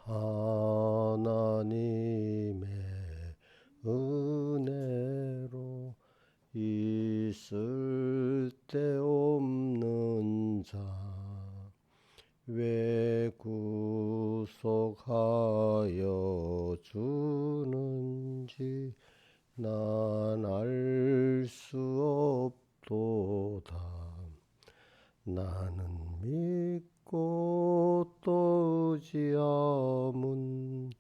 하나님의 은혜로 있을 데 없는 자 왜 구속하여 주는지 난 알 수 없도다. 나는 믿고 또 의지함은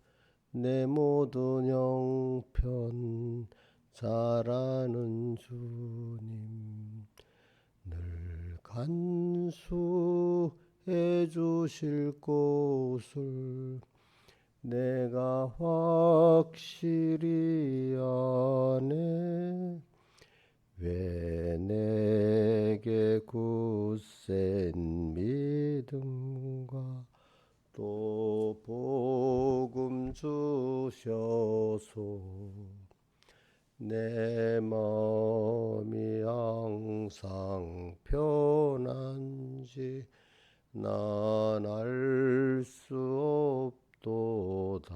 내 모든 형편 잘하는 주님 늘 간수해 주실 곳을 내가 확실히 아네. 왜 내게 굳센 믿음과 또 복음 주셔서 내 마음이 항상 편한지 난 알 수 없도다.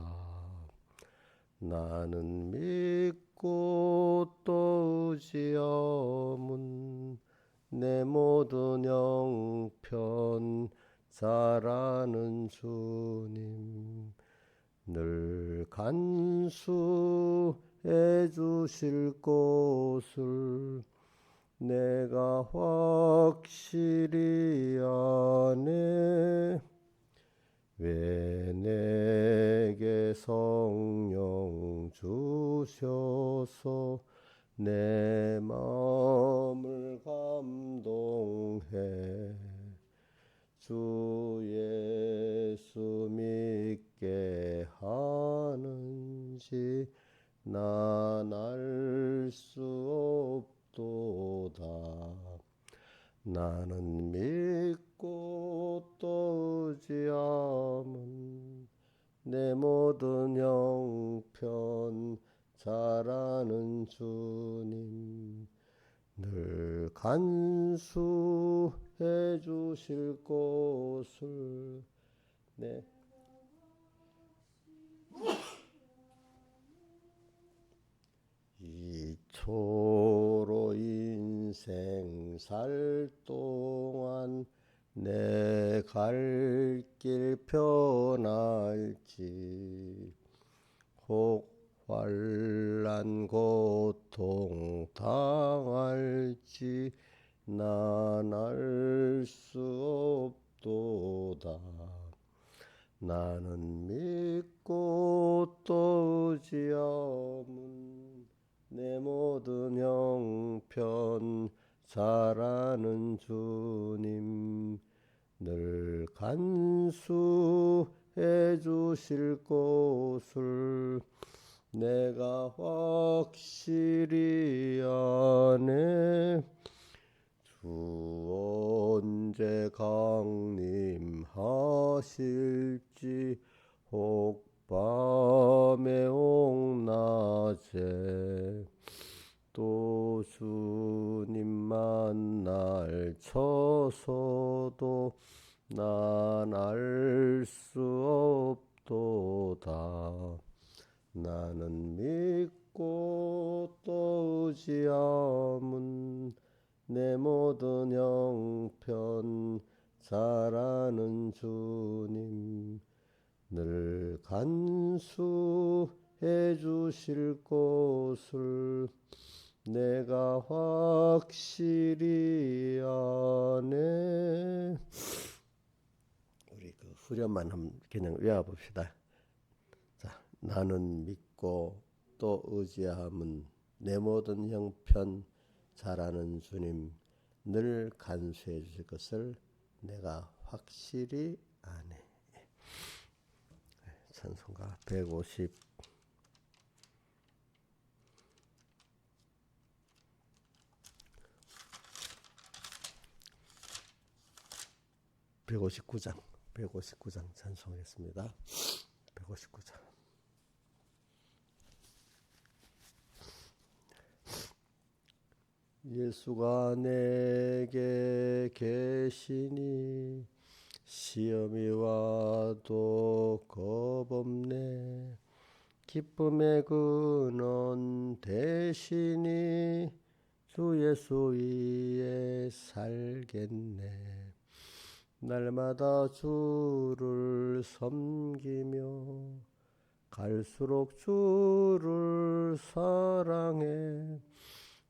나는 믿고 또 의지함은 내 모든 형편 잘하는 주님 늘 간수해 주실 곳을 내가 확실히 아네. 왜 내게 성령 주셔서 내 마음을 감동해 주 예수 믿게 하는지 난 알 수 없도다. 나는 믿고 또 의지함은 내 모든 형편 잘하는 주님 늘 간수해 주실 곳을 내 이초로 인생 살 동안 내 갈 길 편할지 혹 환난 고통 당할지 난 알 수 없도다. 나는 믿고 또 의지함은 내 모든 형편 잘하는 주님 늘 간수해 주실 곳을 내가 확실히 아네. 주 언제 강림하실지 혹 밤에 혹 낮에 또 주님 만날 쳐서도 난 알 수 없도다. 나는 믿고 또 의지함은 내 모든 형편 잘하는 주님 늘 간수해 주실 곳을 내가 확실히 아네. 우리 그 후렴만 한번 그냥 외워봅시다. 자, 나는 믿고 또 의지함은 내 모든 형편 잘하는 주님 늘 간수해 주실 것을 내가 확실히 아네. 찬송가 150 159장 찬송하겠습니다. 159장. 예수가 내게 계시니 시험이 와도 겁 기쁨의 근원 대신이 주 예수 위에 살겠네. 날마다 주를 섬기며 갈수록 주를 사랑해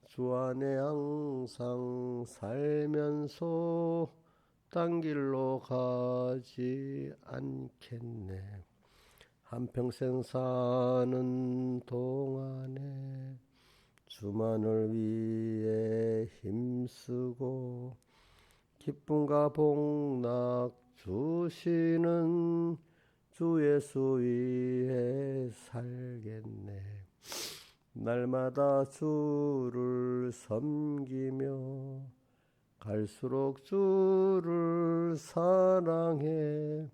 주 안에 항상 살면서 딴 길로 가지 않겠네. 한평생 사는 동안에 주만을 위해 힘쓰고 기쁨과 복락 주시는 주 예수 위해 살겠네. 날마다 주를 섬기며 갈수록 주를 사랑해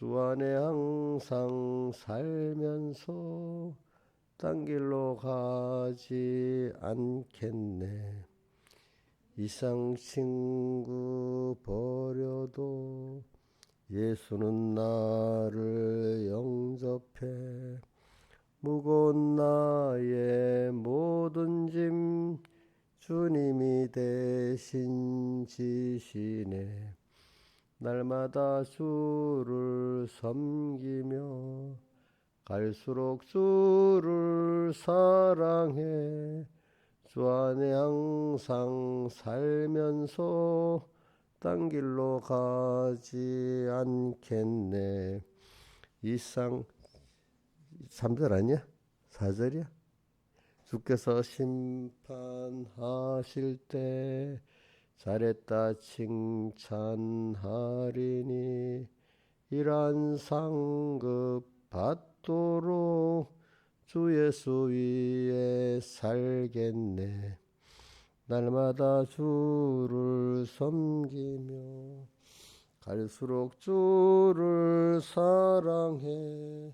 주 안에 항상 살면서 딴 길로 가지 않겠네. 이상 친구 버려도 예수는 나를 영접해 무거운 나의 모든 짐 주님이 대신 지시네. 날마다 주를 섬기며 갈수록 주를 사랑해 주 안에 항상 살면서 딴 길로 가지 않겠네. 이상 3절 아니야? 4절이야? 주께서 심판하실 때 잘했다 칭찬하리니 이란 상급 받도록 주 예수 위에 살겠네. 날마다 주를 섬기며 갈수록 주를 사랑해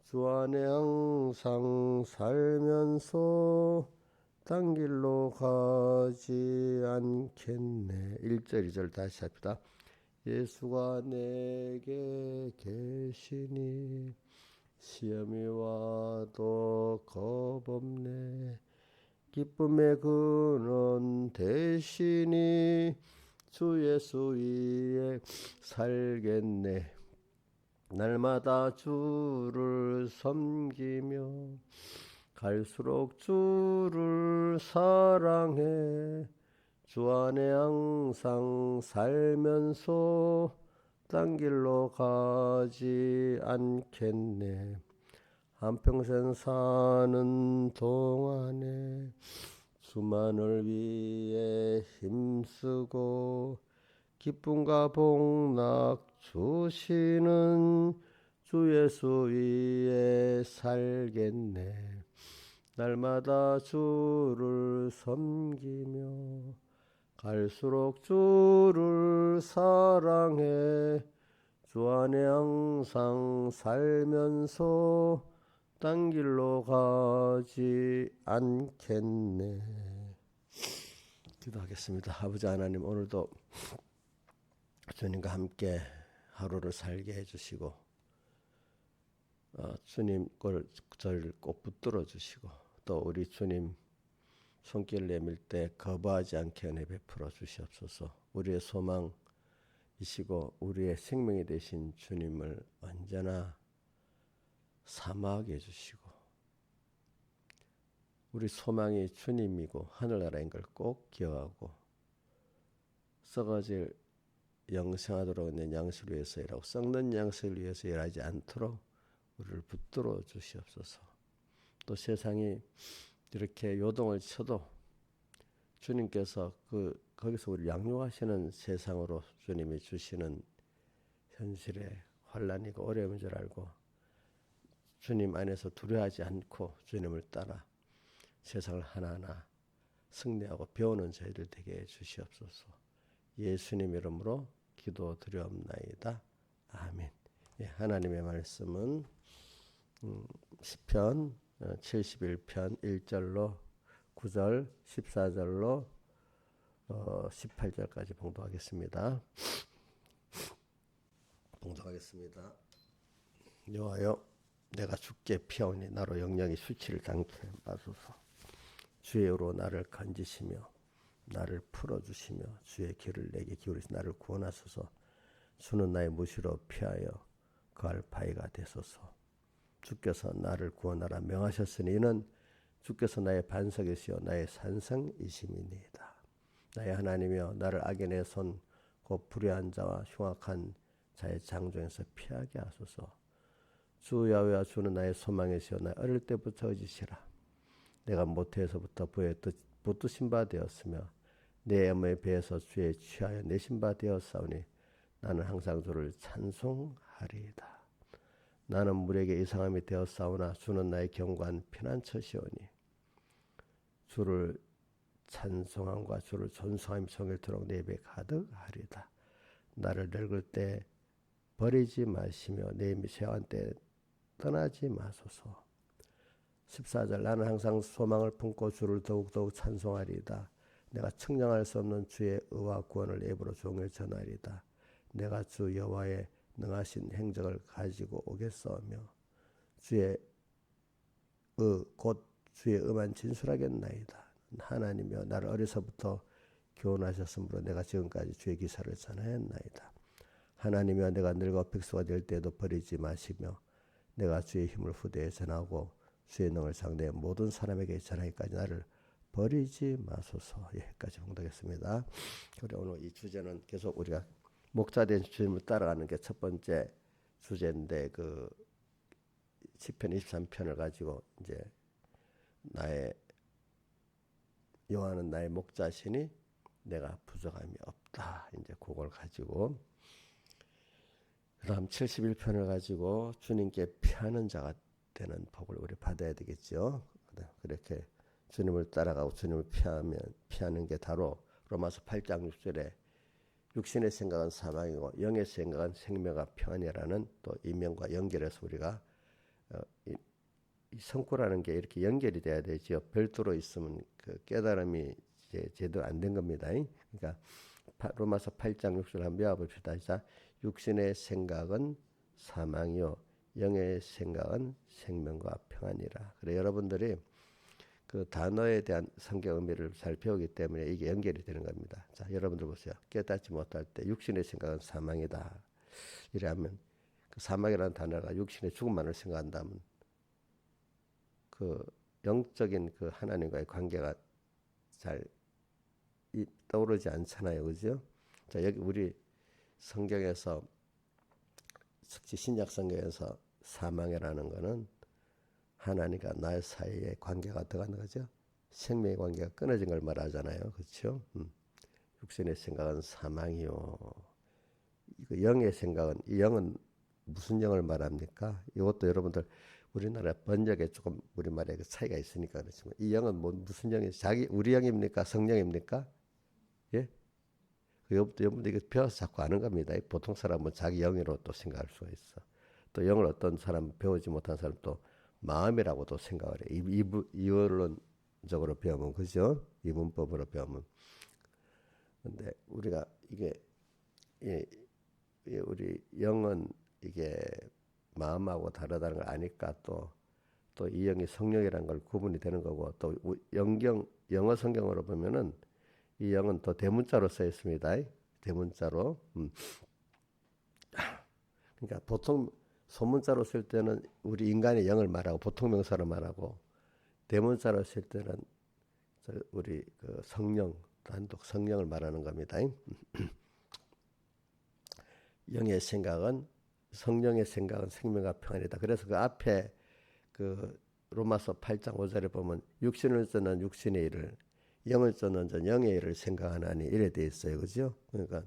주 안에 항상 살면서 딴 길로 가지 않겠네. 1절 2절 다시 합시다. 예수가 내게 계시니 시험이 와도 겁없네. 기쁨의 근원 대신이 주 예수 위에 살겠네. 날마다 주를 섬기며 갈수록 주를 사랑해 주 안에 항상 살면서 딴 길로 가지 않겠네. 한평생 사는 동안에 주만을 위해 힘쓰고 기쁨과 복락 주시는 주 예수 위에 살겠네. 날마다 주를 섬기며 갈수록 주를 사랑해 주 안에 항상 살면서 딴 길로 가지 않겠네. 기도하겠습니다. 아버지 하나님, 오늘도 주님과 함께 하루를 살게 해주시고 주님 저를 꼭 붙들어 주시고 또 우리 주님 손길 내밀 때 거부하지 않게 은혜 베풀어 주시옵소서. 우리의 소망이시고 우리의 생명이 되신 주님을 언제나 사모하게 해주시고 우리 소망이 주님이고 하늘나라인 걸 꼭 기억하고 썩어질 영생하도록 있는 양식을 위해서 일하고 썩는 양식을 위해서 일하지 않도록 우리를 붙들어 주시옵소서. 또 세상이 이렇게 요동을 쳐도 주님께서 거기서 우리를 양육하시는 세상으로 주님이 주시는 현실의 환난이고 어려움인 줄 알고 주님 안에서 두려워하지 않고 주님을 따라 세상을 하나하나 승리하고 배우는 저희들 되게 해주시옵소서. 예수님 이름으로 기도드리옵나이다. 아멘. 예, 하나님의 말씀은 시편 71편 1절로 9절 14절로 18절까지 봉독하겠습니다. 봉독하겠습니다. 여호와여, 내가 죽게 피하오니 나로 영영이 수치를 당케 마소서. 주의 의로 나를 건지시며 나를 풀어주시며 주의 길을 내게 기울이시 나를 구원하소서. 주는 나의 무시로 피하여 거할 바위가 되소서. 주께서 나를 구원하라 명하셨으니 이는 주께서 나의 반석이시여 나의 산성이심이니이다. 나의 하나님이여 나를 악인의 손 곧 불의한 자와 흉악한 자의 장중에서 피하게 하소서. 주 야훼와 주는 나의 소망이시여 나 어릴 때부터 의지시라. 내가 모태에서부터 붙드신 바 되었으며 내 어머니의 배에서 주에 취하여 내신 바 되었사오니 나는 항상 주를 찬송하리이다. 나는 물에게 이상함이 되었사오나 주는 나의 견고한 피난처시오니 주를 찬송함과 주를 존성하며 성일토록 내 입에 가득하리이다. 나를 늙을 때 버리지 마시며 내 세환 때 떠나지 마소서. 14절 나는 항상 소망을 품고 주를 더욱더욱 찬송하리이다. 내가 측량할 수 없는 주의 의와 구원을 내 입으로 종일 전하리이다. 내가 주 여호와의 능하신 행적을 가지고 오겠사오며 주의 곧 주의 의만 진술하겠나이다. 하나님이여 나를 어려서부터 교훈하셨으므로 내가 지금까지 주의 기사를 전하였나이다. 하나님이여 내가 늙어 백수가 될 때에도 버리지 마시며 내가 주의 힘을 후대에 전하고 주의 능을 상대의 모든 사람에게 전하기까지 나를 버리지 마소서. 여기까지 봉독했습니다. 그래 오늘 이 주제는 계속 우리가 목자된 주님을 따라가는 게 첫 번째 주제인데 그 시편 23편을 가지고 이제 나의 여호와는 나의 목자시니 내가 부족함이 없다. 이제 그걸 가지고 그다음 71편을 가지고 주님께 피하는 자가 되는 복을 우리 받아야 되겠죠. 그렇게 주님을 따라가고 주님을 피하는 게 바로 로마서 8장 6절에 육신의 생각은 사망이고 영의 생각은 생명과 평안이라는 또 이면과 연결해서 우리가 이 성구라는 게 이렇게 연결이 돼야 되죠. 별도로 있으면 그 깨달음이 이제 제대로 안 된 겁니다. 그러니까 로마서 8장 6절 한번 배워봅시다. 자, 육신의 생각은 사망이요 영의 생각은 생명과 평안이라. 그래 여러분들이 그 단어에 대한 성경 의미를 잘 배우기 때문에 이게 연결이 되는 겁니다. 자, 여러분들 보세요. 깨닫지 못할 때 육신의 생각은 사망이다. 이래하면 그 사망이라는 단어가 육신의 죽음만을 생각한다면 그 영적인 그 하나님과의 관계가 잘 떠오르지 않잖아요. 그죠? 자, 여기 우리 성경에서 특히 신약 성경에서 사망이라는 거는 하나님과 나의 사이에 관계가 들어가는 거죠. 생명의 관계가 끊어진 걸 말하잖아요. 그렇죠? 육신의 생각은 사망이요. 이거 영의 생각은 이 영은 무슨 영을 말합니까? 이것도 여러분들 우리나라 번역에 조금 우리말에 그 차이가 있으니까 그렇지만 이 영은 무슨 영이 우리 영입니까? 성령입니까? 예? 여러분들 이거 배워서 자꾸 아는 겁니다. 보통 사람은 자기 영으로 또 생각할 수가 있어. 또 영을 어떤 사람 배우지 못한 사람 또 마음이라고도 생각을 해. 이원론적으로 배우면 그죠? 이문법으로 배우면. 근데 우리가 이게 우리 영은 이게 마음하고 다르다는 걸 아니까 또 이 영이 성령이라는 걸 구분이 되는 거고 또 영어 성경으로 보면은 이 영은 또 대문자로 써 있습니다. 대문자로. 그러니까 보통 소문자로 쓸 때는 우리 인간의 영을 말하고 보통 명사로 말하고 대문자로 쓸 때는 우리 그 성령 단독 성령을 말하는 겁니다. 영의 생각은 성령의 생각은 생명과 평안이다. 그래서 그 앞에 그 로마서 8장 5절에 보면 육신을 쫓는 육신의 일을 영을 쫓는 자는 영의 일을 생각하나니 이래 돼 있어요. 그죠? 그러니까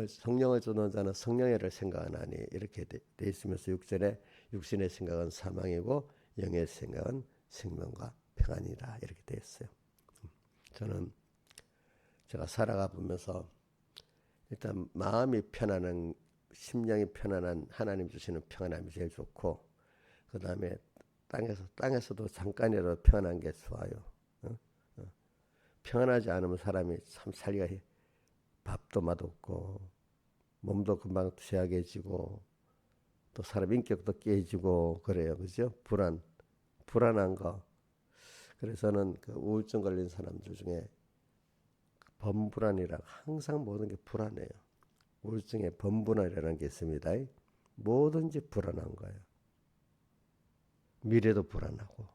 성령을 쫓는 자는 성령의 일을 생각하나니 이렇게 돼 있으면서 6절에 육신의 생각은 사망이고 영의 생각은 생명과 평안이라 이렇게 돼 있어요. 저는 제가 살아가 보면서 일단 마음이 편안한 심령이 편안한 하나님 주시는 평안함이 제일 좋고 그 다음에 땅에서도 잠깐이라도 평안한 게 좋아요. 평안하지 않으면 사람이 참 살기가 밥도 맛없고 몸도 금방 취약해지고 또 사람 인격도 깨지고 그래요. 그죠? 불안한 거. 그래서 저는 그 우울증 걸린 사람들 중에 번불안이라 항상 모든 게 불안해요. 우울증에 번불안이라는 게 있습니다. 뭐든지 불안한 거예요. 미래도 불안하고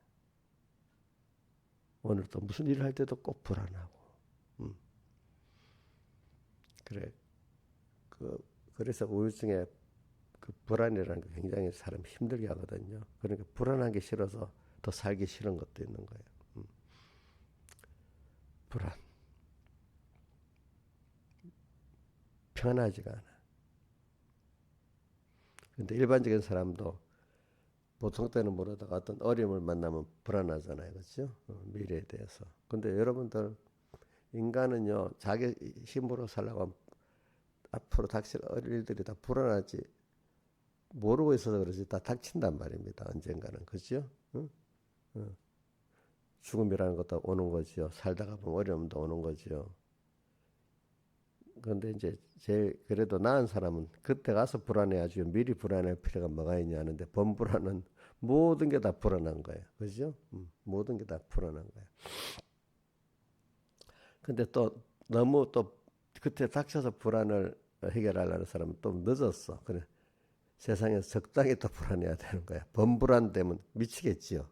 오늘 또 무슨 일을 할 때도 꼭 불안하고. 그래. 그래서 우울증에 그 불안이라는 게 굉장히 사람 힘들게 하거든요. 그러니까 불안한 게 싫어서 더 살기 싫은 것도 있는 거예요. 불안. 편하지가 않아. 근데 일반적인 사람도 보통 때는 모르다가 어떤 어려움을 만나면 불안하잖아요. 그렇죠? 미래에 대해서. 근데 여러분들 인간은요, 자기 힘으로 살려고 하면 앞으로 닥칠 일들이 다 불안하지. 모르고 있어서 그러지 다 닥친단 말입니다. 언젠가는. 그죠? 응? 응. 죽음이라는 것도 오는 거죠. 살다가 보면 어려움도 오는 거죠. 그런데 이제 제일 그래도 나은 사람은 그때 가서 불안해야지 미리 불안할 필요가 뭐가 있냐 하는데 번불안은 모든 게 다 불안한 거예요. 그죠? 모든 게 다 불안한 거예요. 근데 또 너무 또 그때 닥쳐서 불안을 해결하려는 사람은 또 늦었어. 그래. 세상에서 적당히 또 불안해야 되는 거야. 번불안 되면 미치겠지요.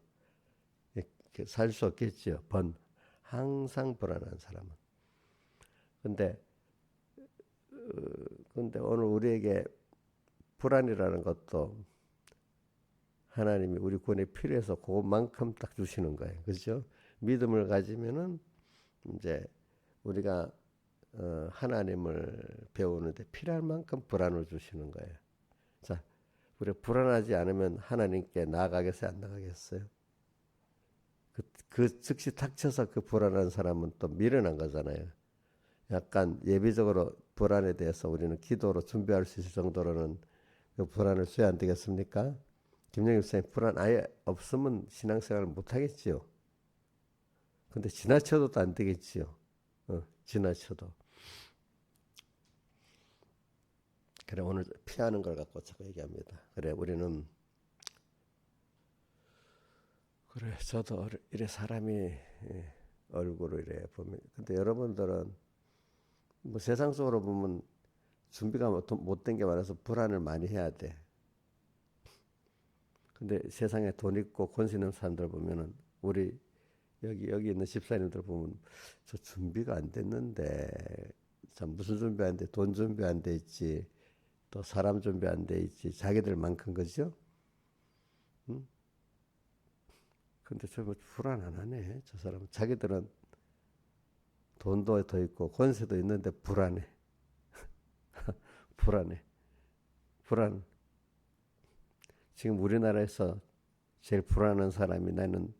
살 수 없겠지요. 항상 불안한 사람은. 근데 오늘 우리에게 불안이라는 것도 하나님이 우리 구원에 필요해서 그만큼 딱 주시는 거예요. 그렇죠? 믿음을 가지면은 이제 우리가 하나님을 배우는데 필요할 만큼 불안을 주시는 거예요. 자, 우리 불안하지 않으면 하나님께 나아가겠어요? 안 나가겠어요? 그 즉시 닥쳐서 그 불안한 사람은 또 미련한 거잖아요. 약간 예비적으로 불안에 대해서 우리는 기도로 준비할 수 있을 정도로는 그 불안을 써야 안 되겠습니까? 김영일 선생님 불안 아예 없으면 신앙생활을 못 하겠지요. 근데 지나쳐도 또 안 되겠지요. 지나쳐도. 그래 오늘 피하는 걸 갖고 자꾸 얘기합니다. 그래 우리는 그래 저도 이래 사람이 얼굴을 이래 보면 근데 여러분들은 뭐 세상 속으로 보면 준비가 못된 게 많아서 불안을 많이 해야 돼. 근데 세상에 돈 있고 권세 있는 사람들 보면은 우리 여기 있는 집사님들 보면 저 준비가 안 됐는데 참 무슨 준비 안 돼? 돈 준비 안 돼 있지. 또 사람 준비 안 돼 있지. 자기들만큼 그죠? 응? 근데 저 불안 안 하네. 저 사람은 자기들은 돈도 더 있고 권세도 있는데 불안해. 불안해. 불안. 지금 우리나라에서 제일 불안한 사람이 나는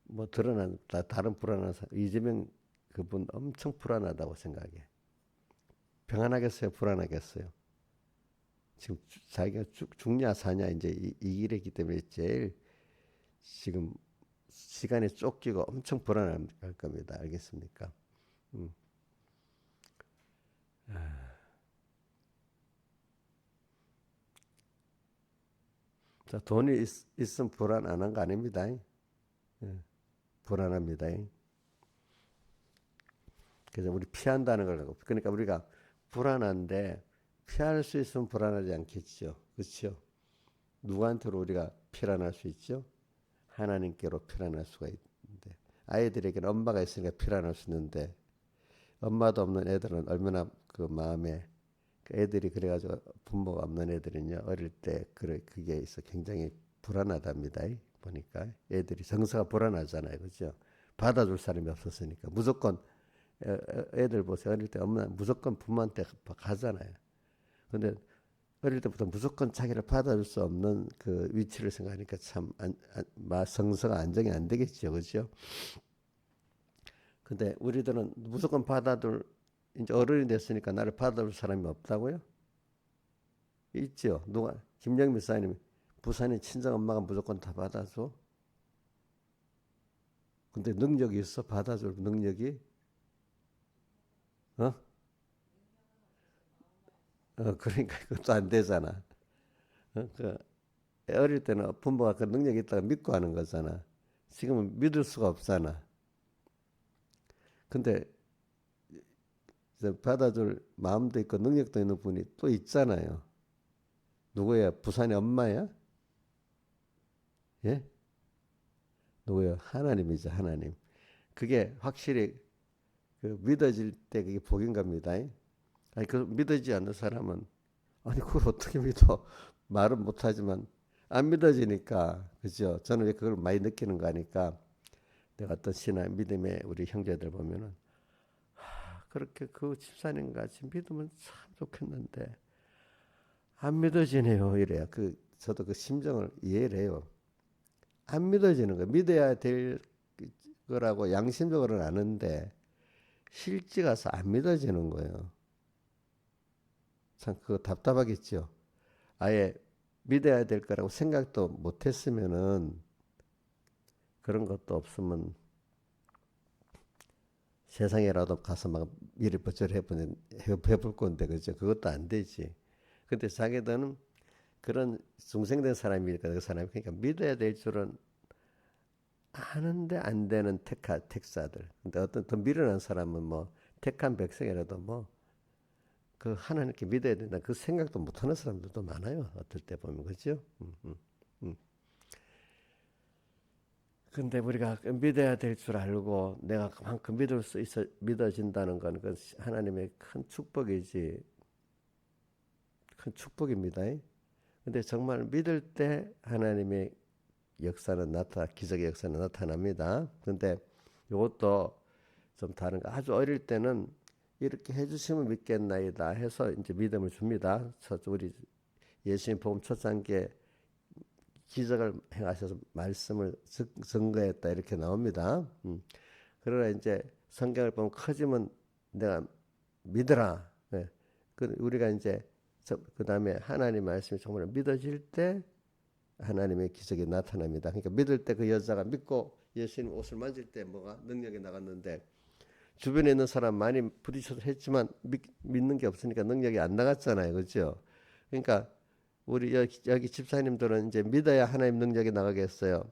뭐 드러난 다른 불안한 사람 이재명 그분 엄청 불안하다고 생각해. 평안하겠어요? 불안하겠어요? 지금 자기가 죽냐 사냐 이제 이 길이기 때문에 제일 지금 시간에 쫓기고 엄청 불안할 겁니다. 알겠습니까? 음. 자, 돈이 있으면 불안 안 한 거 아닙니다. 예, 불안합니다. 그래서 우리 피한다는 걸 갖고 그러니까 우리가 불안한데 피할 수 있으면 불안하지 않겠죠. 그렇죠? 누구한테로 우리가 피란할 수 있죠? 하나님께로 피란할 수가 있는데 아이들에게는 엄마가 있으니까 피란할 수 있는데 엄마도 없는 애들은 얼마나 그 마음에 그 애들이 그래가지고 부모가 없는 애들은요 어릴 때 그게 있어 굉장히 불안하답니다. 보니까 애들이 정서가 불안하잖아요, 그죠? 받아줄 사람이 없었으니까 무조건 애들 보세요. 어릴 때 엄마 무조건 부모한테 가잖아요. 근데 어릴 때부터 무조건 자기를 받아줄 수 없는 그 위치를 생각하니까 참 성서가 안정이 안 되겠죠, 그죠? 근데 우리들은 무조건 받아줄 이제 어른이 됐으니까 나를 받아줄 사람이 없다고요? 있죠. 누가 김영미 사님 부산의 친정 엄마가 무조건 다 받아줘. 근데 능력이 있어 받아줄 능력이 어? 그러니까 그것도 안 되잖아. 어릴 때는 부모가 그 능력이 있다고 믿고 하는 거잖아. 지금은 믿을 수가 없잖아. 근데 이제 받아줄 마음도 있고 능력도 있는 분이 또 있잖아요. 누구야? 부산의 엄마야? 예? 누구야? 하나님이죠, 하나님. 그게 확실히 그 믿어질 때 그게 복인 겁니다. 아니, 그 믿어지지 않는 사람은, 아니, 그걸 어떻게 믿어? 말은 못하지만, 안 믿어지니까, 그죠? 저는 왜 그걸 많이 느끼는 거 아니까, 내가 어떤 신앙, 믿음의 우리 형제들 보면은, 그렇게 그 집사님 같이 믿으면 참 좋겠는데, 안 믿어지네요. 이래요. 저도 그 심정을 이해를 해요. 안 믿어지는 거. 믿어야 될 거라고 양심적으로는 아는데, 실제 가서 안 믿어지는 거예요. 참, 그거 답답하겠죠. 아예 믿어야 될 거라고 생각도 못 했으면은, 그런 것도 없으면 세상에라도 가서 막 미리 버절 해볼 건데, 그죠? 그것도 안 되지. 근데 자기들은 그런 중생된 사람이니까 그 사람이 그러니까 믿어야 될 줄은 아는데 안 되는 택사들. 근데 어떤 더 미련한 사람은 뭐 택한 백성이라도 뭐 그 하나님께 믿어야 된다 그 생각도 못 하는 사람들도 많아요. 어떨 때 보면 그죠? 음. 근데 우리가 믿어야 될 줄 알고 내가 그만큼 믿을 수 있어 믿어진다는 건 그 하나님의 큰 축복이지 큰 축복입니다. 근데 정말 믿을 때 하나님의 역사는 기적의 역사는 나타납니다. 근데 이것도 좀 다른 거. 아주 어릴 때는 이렇게 해주시면 믿겠나이다 해서 이제 믿음을 줍니다. 우리 예수님 복음 첫 장기에 기적을 행하셔서 말씀을 증거했다 이렇게 나옵니다. 그러나 이제 성경을 보면 커지면 내가 믿으라. 네. 우리가 이제 그 다음에 하나님 말씀이 정말 믿어질 때 하나님의 기적이 나타납니다. 그러니까 믿을 때 그 여자가 믿고 예수님 옷을 만질 때 뭐가 능력이 나갔는데 주변에 있는 사람 많이 부딪혀서 했지만 믿는 게 없으니까 능력이 안 나갔잖아요. 그렇죠? 그러니까 우리 여기 집사님들은 이제 믿어야 하나님 능력이 나가겠어요.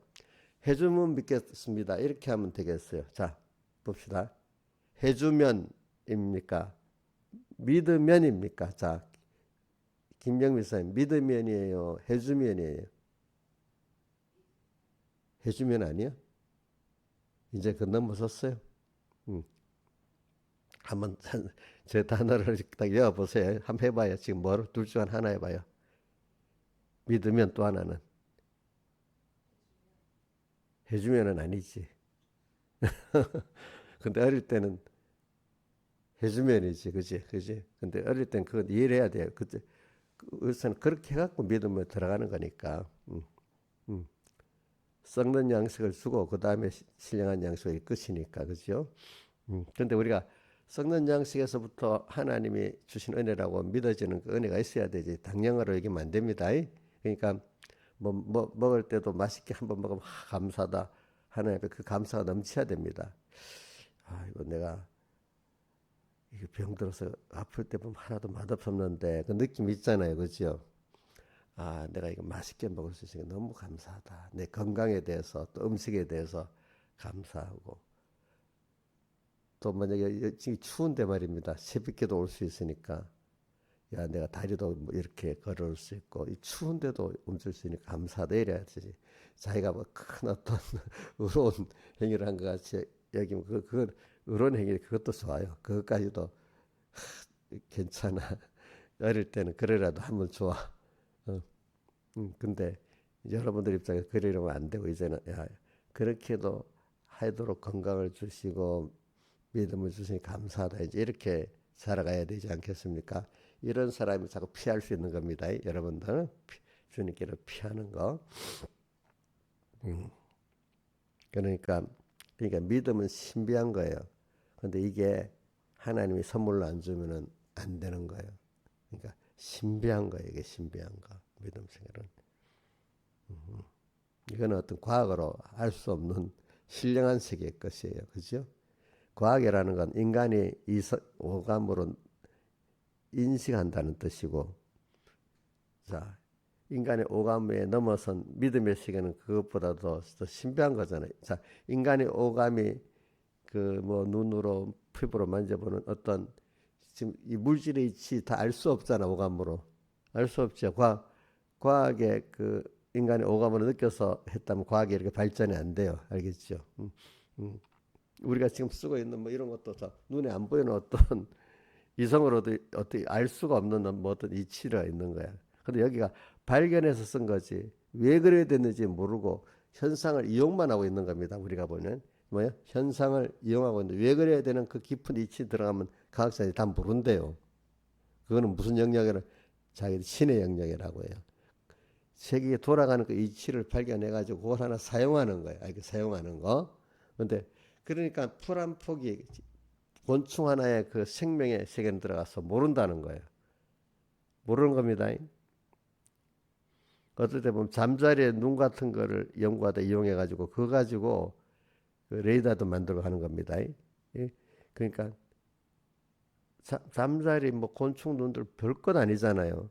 해주면 믿겠습니다. 이렇게 하면 되겠어요. 자, 봅시다. 해주면입니까? 믿으면입니까? 자, 김영미 사님 믿으면이에요? 해주면이에요? 해주면 아니요? 이제 그 넘어섰어요. 음. 한번 제 단어를 딱 외워보세요. 한번 해봐요. 지금 둘 중 하나 해봐요. 믿으면 또 하나는 해주면은 아니지. 근데 어릴 때는 해주면이지, 그지, 그지. 근데 어릴 땐 그건 이해를 해야 돼요. 그때 우선 그렇게 해갖고 믿음에 들어가는 거니까. 음. 썩는 양식을 주고 그 다음에 신령한 양식이 끝이니까, 그죠? 근데 우리가 썩는 양식에서부터 하나님이 주신 은혜라고 믿어지는 그 은혜가 있어야 되지. 당연으로 얘기하면 안 됩니다. 그러니까 뭐 먹을 때도 맛있게 한번 먹으면 감사다. 하나님 앞에 그 감사가 넘쳐야 됩니다. 아, 이거 내가 이게 병들어서 아플 때 보면 하나도 맛없었는데 그 느낌 있잖아요. 그죠? 아, 내가 이거 맛있게 먹을 수 있으니까 너무 감사하다. 내 건강에 대해서 또 음식에 대해서 감사하고 또 만약에 지금 추운데 말입니다. 새벽에도 올 수 있으니까 야 내가 다리도 뭐 이렇게 걸어올 수 있고 이 추운데도 움직일 수 있으니까 감사하다 이래야지. 자기가 뭐 큰 어떤 의로운 행위를 한 것 같이 여기면 그건 의로운 행위 그것도 좋아요. 그것까지도 괜찮아. 어릴 때는 그래라도 하면 좋아. 어. 근데 여러분들 입장에 그러려면 안 되고 이제는 야 그렇게도 하도록 건강을 주시고 믿음을 주시니 감사하다 이제 이렇게 살아가야 되지 않겠습니까? 이런 사람이 자꾸 피할 수 있는 겁니다. 여러분들 주님께로 피하는 거. 음. 그러니까 믿음은 신비한 거예요. 근데 이게 하나님이 선물로 안 주면은 안 되는 거예요. 그러니까 신비한 거예요. 이게 신비한 거. 믿음 생활은. 이거는 어떤 과학으로 알 수 없는 신령한 세계의 것이에요. 그죠? 과학이라는 건 인간이 오감으로 인식한다는 뜻이고, 자, 인간의 오감에 넘어선 믿음의 세계는 그것보다도 더 신비한 거잖아요. 자, 인간의 오감이 그 뭐 눈으로 피부로 만져보는 어떤 지금 이 물질의 이치 다 알 수 없잖아. 오감으로 알 수 없죠. 과학의 그 인간의 오감으로 느껴서 했다면 과학이 이렇게 발전이 안 돼요. 알겠죠? 음. 우리가 지금 쓰고 있는 뭐 이런 것도 다 눈에 안 보이는 어떤 이성으로도 어떻게 알 수가 없는 뭐 어떤 이치가 있는 거야. 근데 여기가 발견해서 쓴 거지. 왜 그래야 됐는지 모르고 현상을 이용만 하고 있는 겁니다. 우리가 보는 뭐야? 현상을 이용하고 있는데 왜 그래야 되는 그 깊은 이치 들어가면 과학자들이 다 모른대요. 그거는 무슨 영역이라 자기 신의 영역이라고 해요. 세계에 돌아가는 그 이치를 발견해 가지고 그걸 하나 사용하는 거예요. 이렇게 사용하는 거. 근데 그러니까 풀 한 폭이 곤충 하나의 그 생명의 세계에 들어가서 모른다는 거예요. 모르는 겁니다. 어떨 때 보면 잠자리에 눈 같은 거를 연구하다 이용해 가지고 그거 가지고 그 레이더도 만들고 하는 겁니다. 예? 그러니까 잠자리 뭐 곤충 눈들 별것 아니잖아요.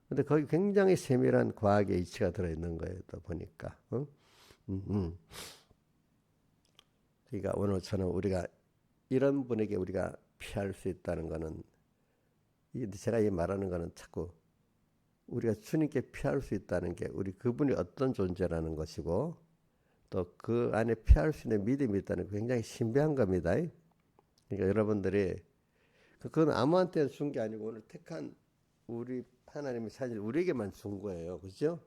근데 거기 굉장히 세밀한 과학의 이치가 들어있는 거예요. 또 보니까. 음, 음. 그러니까 오늘 저는 우리가 이런 분에게 우리가 피할 수 있다는 거는 제가 이 말하는 거는 자꾸 우리가 주님께 피할 수 있다는 게 우리 그분이 어떤 존재라는 것이고 또 그 안에 피할 수 있는 믿음이 있다는 게 굉장히 신비한 겁니다. 그러니까 여러분들이 그건 아무한테나 준 게 아니고 오늘 택한 우리 하나님이 사실 우리에게만 준 거예요. 그죠?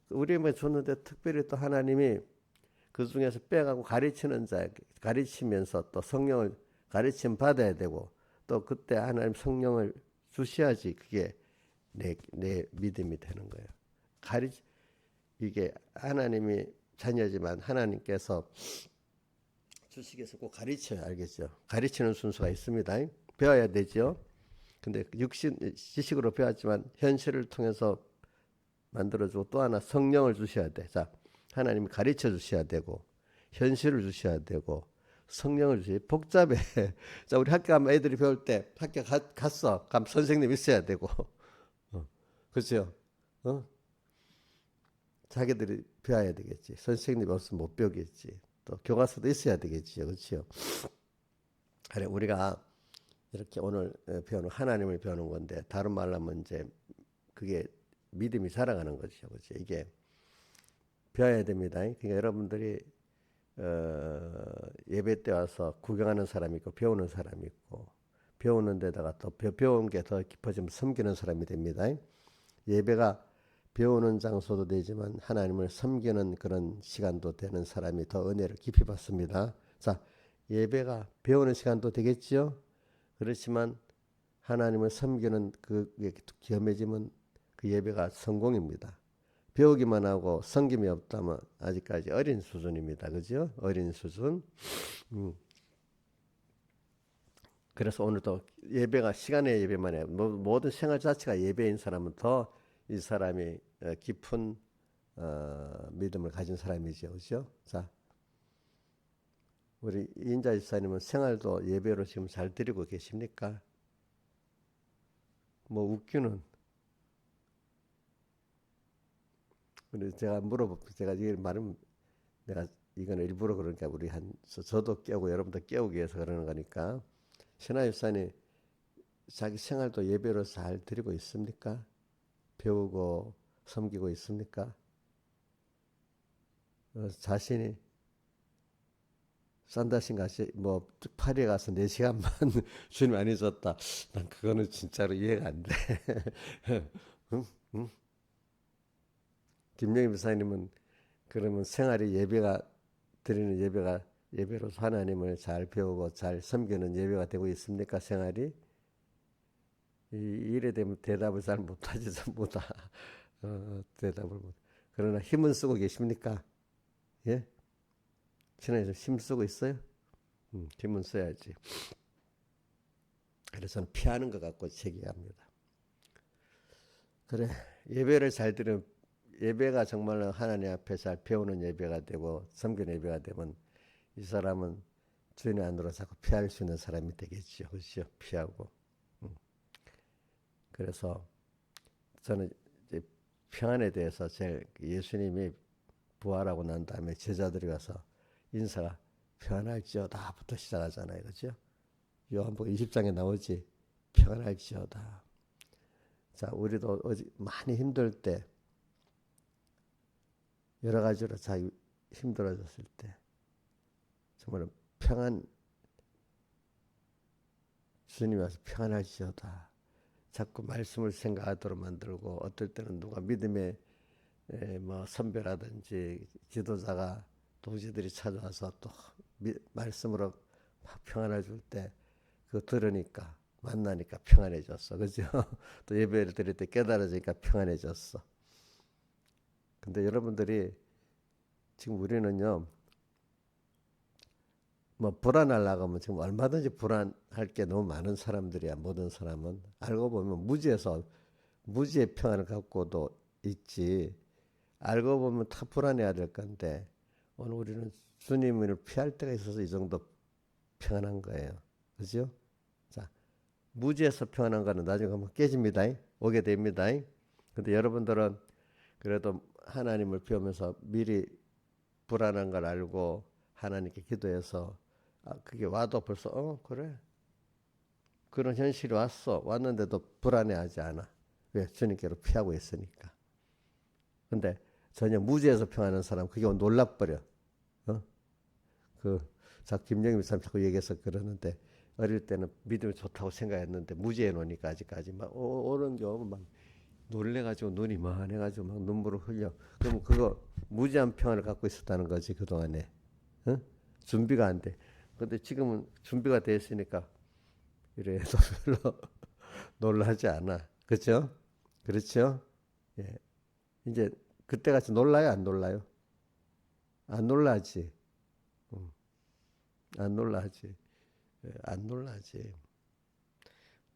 우리에게만 줬는데 특별히 또 하나님이 그 중에서 빼가고 가르치는 자, 가르치면서 또 성령을 가르침 받아야 되고 또 그때 하나님 성령을 주셔야지 그게 내 믿음이 되는 거예요. 이게 하나님이 자녀지만 하나님께서 주식에서 꼭 가르쳐야 알겠죠. 가르치는 순서가 있습니다. 배워야 되죠. 근데 육신 지식으로 배웠지만 현실을 통해서 만들어주고 또 하나 성령을 주셔야 돼. 자, 하나님이 가르쳐 주셔야 되고 현실을 주셔야 되고 성령을 주셔야 복잡해. 자, 우리 학교 가면 애들이 배울 때 학교 갔어. 그럼 선생님 있어야 되고 그렇죠? 어? 자기들이 배워야 되겠지. 선생님이 없으면 못 배우겠지. 또 교과서도 있어야 되겠지. 그렇죠? 그래, 우리가 이렇게 오늘 배우는 하나님을 배우는 건데 다른 말로 하면 이제 그게 믿음이 자라가는 것이죠. 그렇죠? 이게 배워야 됩니다. 그러니까 여러분들이 예배 때 와서 구경하는 사람이 있고 배우는 사람이 있고 배우는 데다가 또 배운 게 더 깊어지면 섬기는 사람이 됩니다. 예배가 배우는 장소도 되지만 하나님을 섬기는 그런 시간도 되는 사람이 더 은혜를 깊이 받습니다. 자, 예배가 배우는 시간도 되겠지요. 그렇지만 하나님을 섬기는 그게 겸해지면 그 예배가 성공입니다. 배우기만 하고 섬김이 없다면 아직까지 어린 수준입니다. 그죠? 어린 수준. 그래서 오늘도 예배가 시간의 예배만 해요. 모든 생활 자체가 예배인 사람은 더 이 사람이 깊은 믿음을 가진 사람이죠. 그죠? 자, 우리 이인자 집사님은 생활도 예배로 지금 잘 드리고 계십니까? 뭐 웃기는 제가 이 말은 내가 이거는 일부러 그러니까 우리 저도 깨우고 여러분도 깨우기 위해서 그러는 거니까 신하 집사님 자기 생활도 예배로 잘 드리고 있습니까? 배우고 섬기고 있습니까? 자신이 싼다신 같이 뭐 파리에 가서 4시간만 주님 안 해줬다. 난 그거는 진짜로 이해가 안 돼. 응? 응? 김영희 목사님은 그러면 생활이 예배가 드리는 예배로서 하나님을 잘 배우고 잘 섬기는 예배가 되고 있습니까? 생활이 이 일에 되면 대답을 잘 못하지 전부 다 대답을 못. 그러나 힘은 쓰고 계십니까? 예? 신앙에서 힘 쓰고 있어요? 힘은 써야지. 그래서 저는 피하는 것 같고 제기합니다. 그래 예배를 잘 드리는 예배가 정말로 하나님 앞에 잘 배우는 예배가 되고 섬기는 예배가 되면 이 사람은 주님 안으로 자꾸 피할 수 있는 사람이 되겠죠. 그렇죠? 피하고. 그래서 저는 이제 평안에 대해서 제일 예수님이 부활하고 난 다음에 제자들이 가서 인사가 평안할지어다부터 시작하잖아요. 그죠? 요한복음 20장에 나오지. 평안할지어다. 자, 우리도 많이 힘들 때, 여러 가지로 자기 힘들어졌을 때, 정말 평안, 주님이 와서 평안할지어다. 자꾸 말씀을 생각하도록 만들고, 어떨 때는 누가 믿음의 뭐 선배라든지 지도자가 동지들이 찾아와서 또 말씀으로 평안을 줄 때, 그거 들으니까 만나니까 평안해졌어. 그죠? 또 예배를 드릴 때 깨달아지니까 평안해졌어. 근데 여러분들이 지금 우리는요, 뭐 불안하려고 하면 지금 얼마든지 불안할 게 너무 많은 사람들이야. 모든 사람은 알고 보면 무지의 평안을 갖고도 있지. 알고 보면 다 불안해야 될 건데 오늘 우리는 주님을 피할 때가 있어서 이 정도 평안한 거예요. 그죠? 자, 무지에서 평안한 거는 나중에 한번 깨집니다. 오게 됩니다. 근데 여러분들은 그래도 하나님을 배우면서 미리 불안한 걸 알고 하나님께 기도해서 그게 와도 벌써 그래 그런 현실이 왔는데도 불안해하지 않아. 왜? 주님께로 피하고 있으니까. 근데 전혀 무지에서 평안한 사람 그게 놀라버려. 자, 김영임 참 자꾸 얘기해서 그러는데 어릴 때는 믿음이 좋다고 생각했는데 무지해 놓으니까 아직까지 막 오는 경우 막 놀래가지고 눈이 만해가지고 막 눈물을 흘려. 그럼 그거 무지한 평안을 갖고 있었다는 거지 그동안에. 준비가 안 돼. 근데 지금은 준비가 돼 있으니까 이래도 별로 놀라지 않아. 그렇죠? 그렇죠? 예. 이제 그때같이 놀라요, 안 놀라요? 안 놀라지. 안 놀라지. 예, 안 놀라지.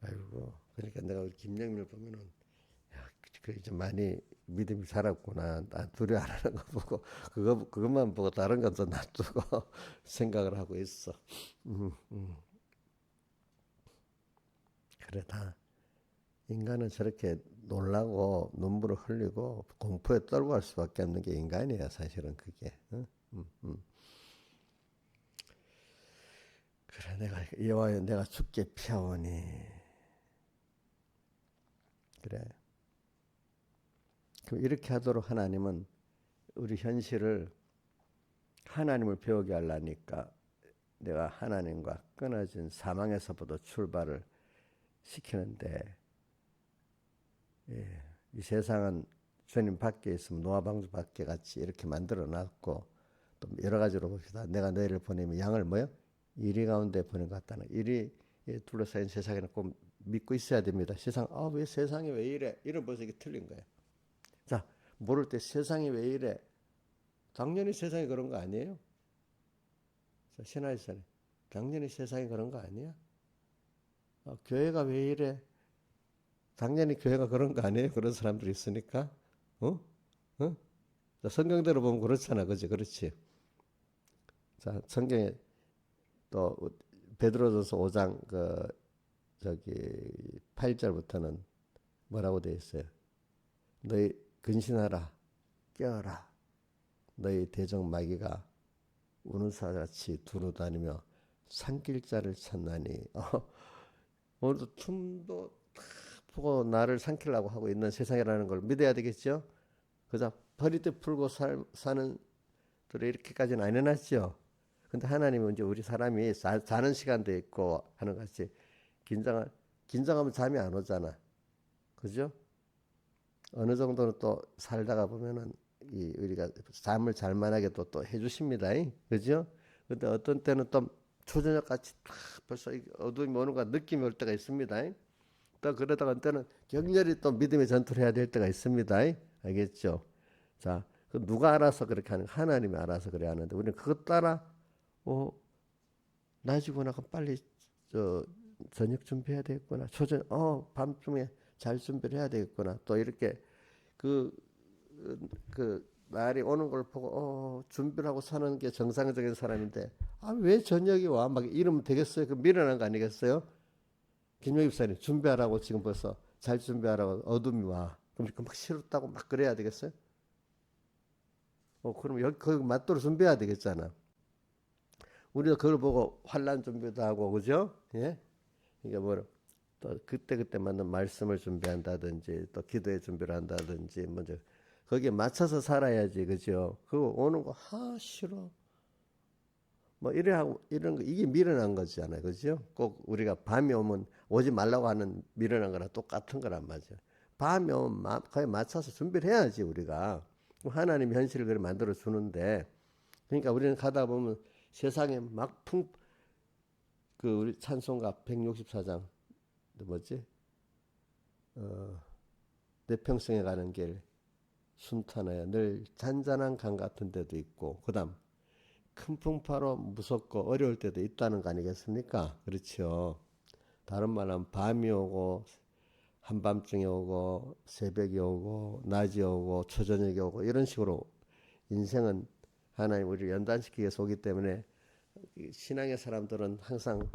아이고, 그러니까 내가 김영민을 보면은 그 이제 많이 믿음이 자랐구나. 두려워 안 하는 거 보고 그것만 보고 다른 건 좀 놔두고 생각을 하고 있어. 그래 다 인간은 저렇게 놀라고 눈물을 흘리고 공포에 떨고 할 수밖에 없는 게 인간이야 사실은 그게. 그래 내가 여호와여 내가 죽게 피하오니 그래. 그럼 이렇게 하도록 하나님은 우리 현실을 하나님을 배우게 하려니까 내가 하나님과 끊어진 사망에서부터 출발을 시키는데 이 세상은 주님 밖에 있으면 노아 방주 밖에 같이 이렇게 만들어 놨고 또 여러 가지로 봅시다. 내가 너희를 보내면 양을 뭐요? 이리 가운데 보낸 것 같다는 이리 둘러싸인 세상에는 꼭 믿고 있어야 됩니다. 세상 왜 세상이 왜 이래? 이런 벌써 이게 틀린 거예요. 자, 모를 때 세상이 왜 이래? 당연히 세상이 그런 거 아니에요? 자, 신하이선에 당연히 세상이 그런 거 아니야? 교회가 왜 이래? 당연히 교회가 그런 거 아니에요? 그런 사람들이 있으니까. 어? 어? 자, 성경대로 보면 그렇잖아. 그지? 그렇지. 자, 성경에 또 베드로전서 5장 저기 8절부터는 뭐라고 되어 있어요? 너희 근신하라. 깨어라. 너희 대적 마귀가 우는 사같이 두루다니며 삼킬자를 찾나니 오늘도 틈도 탁 보고 나를 삼키려고 하고 있는 세상이라는 걸 믿어야 되겠죠. 그저 버리듯 풀고 사는 들이 이렇게까지는 안 해놨죠. 근데 하나님은 이제 우리 사람이 자는 시간도 있고 하는 것이 긴장하면 잠이 안 오잖아. 그죠? 어느 정도는 또 살다가 보면은 우리가 잠을 잘만하게 또 해주십니다. 그죠? 근데 어떤 때는 또 초저녁 같이 벌써 어둠이 오는 거 느낌이 올 때가 있습니다. 또 그러다가 어떤 때는 격렬히 또 믿음의 전투를 해야 될 때가 있습니다. 알겠죠? 자, 그 누가 알아서 그렇게 하는? 하나님이 알아서 그래 하는데 우리는 그것 따라 낮이구나 그럼 빨리 저녁 준비해야 되겠구나. 밤중에 잘 준비를 해야 되겠구나. 또 이렇게 그 날이 오는 걸 보고 준비를 하고 사는 게 정상적인 사람인데 왜 저녁이 와? 막 이러면 되겠어요? 그 미련한 거 아니겠어요? 김영입사님 준비하라고 지금 벌써 잘 준비하라고 어둠이 와. 그럼 막 싫었다고 막 그래야 되겠어요? 그럼 여기 거기 맞도록 준비해야 되겠잖아. 우리가 그걸 보고 환란 준비도 하고 그죠? 예? 이게 뭐또 그때 맞는 말씀을 준비한다든지 또 기도의 준비를 한다든지 먼저 거기에 맞춰서 살아야지 그죠? 그거 오는 거 싫어. 뭐 이래 하고 이런 거 이게 미련한 거잖아요. 그죠? 꼭 우리가 밤이 오면 오지 말라고 하는 미련한 거랑 똑같은 거란 말이죠. 밤이 오면 거기에 맞춰서 준비를 해야지 우리가. 하나님 현실을 그렇게 만들어 주는데 그러니까 우리는 가다 보면 세상에 그 우리 찬송가 164장 뭐지? 내 평생에 가는 길 순탄하여 늘 잔잔한 강 같은 데도 있고 그다음 큰 풍파로 무섭고 어려울 때도 있다는 거 아니겠습니까? 그렇죠. 다른 말로 하면 밤이 오고 한밤중에 오고 새벽이 오고 낮이 오고 초저녁이 오고 이런 식으로 인생은 하나님 우리를 연단시키기 위해서 오기 때문에 신앙의 사람들은 항상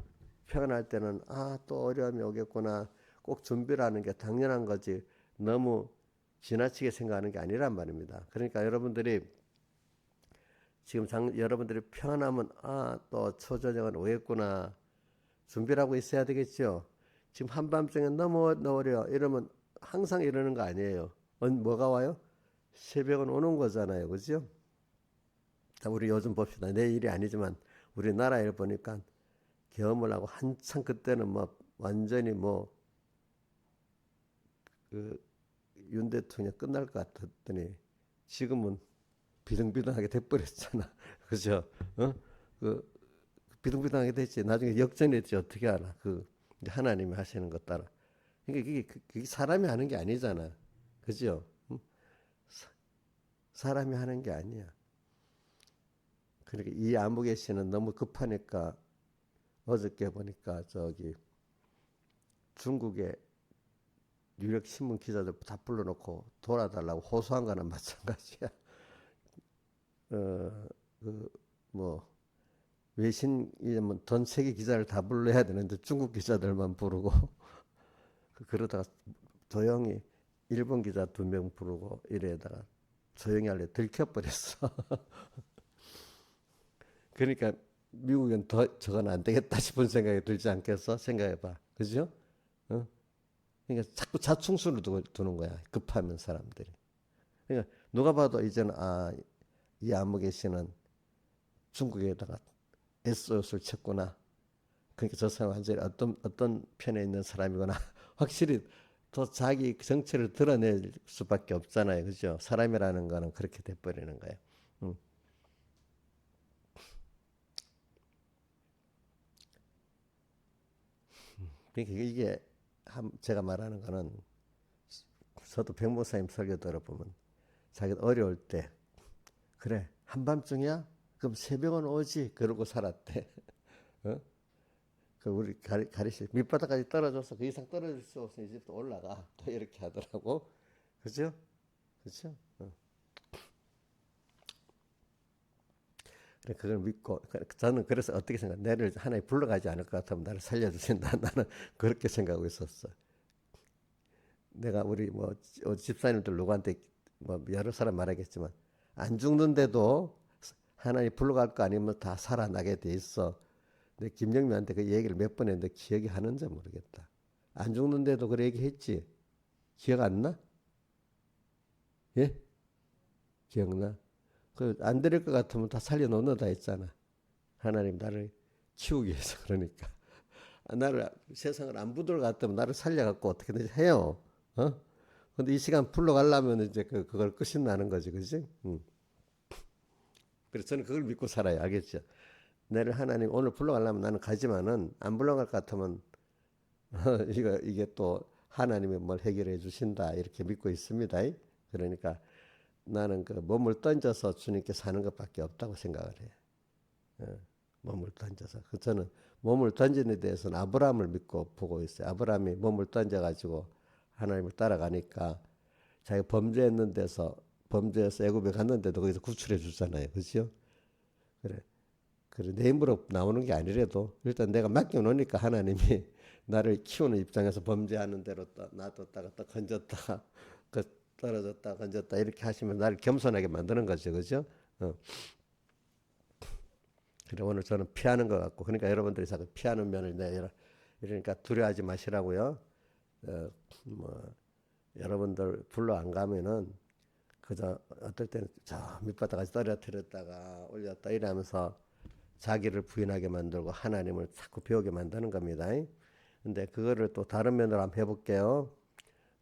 평안할 때는 또 어려움이 오겠구나 꼭 준비를 하는 게 당연한 거지 너무 지나치게 생각하는 게 아니란 말입니다. 그러니까 여러분들이 지금 여러분들이 평안하면 또 초저녁은 오겠구나 준비를 하고 있어야 되겠죠. 지금 한밤중에 너무 어려워 이러면 항상 이러는 거 아니에요. 뭐가 와요? 새벽은 오는 거잖아요. 그죠? 우리 요즘 봅시다. 내 일이 아니지만 우리나라에 보니까 경험을 하고 한참 그때는 뭐 완전히 윤 대통령 끝날 것 같았더니 지금은 비등비등하게 돼버렸잖아. 그죠? 그 비등비등하게 됐지. 나중에 역전이 됐지. 어떻게 알아? 이제 하나님이 하시는 것 따라. 그러니까 그게 사람이 하는 게 아니잖아. 그죠? 응? 사람이 하는 게 아니야. 그러니까 이 암흑의 신은 너무 급하니까 어저께 보니까 저기 중국의 유력 신문 기자들 다 불러놓고 돌아달라고 호소한 거는 마찬가지야. 외신이면 전 세계 기자를 다 불러야 되는데 중국 기자들만 부르고 그러다가 조용히 일본 기자 2명 부르고 이래다가 조용히 하려 들켜버렸어. 그러니까 미국은 저건 안 되겠다 싶은 생각이 들지 않겠어? 생각해봐. 그죠? 어? 그러니까 자꾸 자충수를 두는 거야. 급하면 사람들이. 그러니까 누가 봐도 이제는 이 암흑의 신은 중국에다가 SOS를 쳤구나. 그러니까 저 사람 완전히 어떤 편에 있는 사람이거나 확실히 더 자기 정체를 드러낼 수밖에 없잖아요. 그죠? 사람이라는 거는 그렇게 돼버리는 거예요. 음. 그러니까 이게 제가 말하는 거는 저도 백목사님 설교 들어보면 자기 어려울 때 그래 한밤중이야? 그럼 새벽은 오지 그러고 살았대. 어? 우리 가리시 밑바닥까지 떨어져서 그 이상 떨어질 수 없으니 이제부터 올라가 또 이렇게 하더라고. 그죠? 그죠? 그래 그걸 믿고 저는 그래서 어떻게 생각? 나를 하나님 불러가지 않을 것 같으면 나를 살려주신다. 나는 그렇게 생각하고 있었어. 내가 우리 집사님들 누구한테 여러 사람 말하겠지만 안 죽는데도 하나님 불러갈 거 아니면 다 살아나게 돼 있어. 근데 김영미한테 그 얘기를 몇 번 했는데 기억이 하는지 모르겠다. 안 죽는데도 그래 얘기했지. 기억 안 나? 예? 기억나? 안 들을 것 같으면 다 살려놓는다 했잖아. 하나님 나를 키우기 위해서 그러니까. 나를 세상을 안 부들 것 같으면 나를 살려갖고 어떻게든지 해요. 근데 이 시간 불러가려면 이제 그걸 끝이 나는 거지, 그지? 그래서 저는 그걸 믿고 살아요. 알겠죠? 나를 하나님 오늘 불러가려면 나는 가지만은 안 불러갈 것 같으면 이게 또 하나님이 뭘 해결해 주신다 이렇게 믿고 있습니다. 그러니까 나는 그 몸을 던져서 주님께 사는 것밖에 없다고 생각을 해요. 몸을 던져서. 저는 몸을 던지는 데 대해서는 아브라함을 믿고 보고 있어요. 아브라함이 몸을 던져가지고 하나님을 따라가니까 자기가 범죄해서 애굽에 갔는데도 거기서 구출해 주잖아요. 그죠? 그래. 그래. 내 힘으로 나오는 게 아니래도 일단 내가 맡겨놓으니까 하나님이 나를 키우는 입장에서 범죄하는 대로 또 놔뒀다가 또 건졌다가 떨어졌다 건졌다 이렇게 하시면 나를 겸손하게 만드는 거죠, 그죠? 그래 오늘 저는 피하는 것 같고 그러니까 여러분들이 자꾸 피하는 면을 내라 이러니까 두려워하지 마시라고요. 뭐 여러분들 불러 안 가면은 그저 어떨 때는 저 밑바닥까지 떨어뜨렸다가 올렸다 이러면서 자기를 부인하게 만들고 하나님을 자꾸 배우게 만드는 겁니다. 근데 그거를 또 다른 면으로 한번 해볼게요.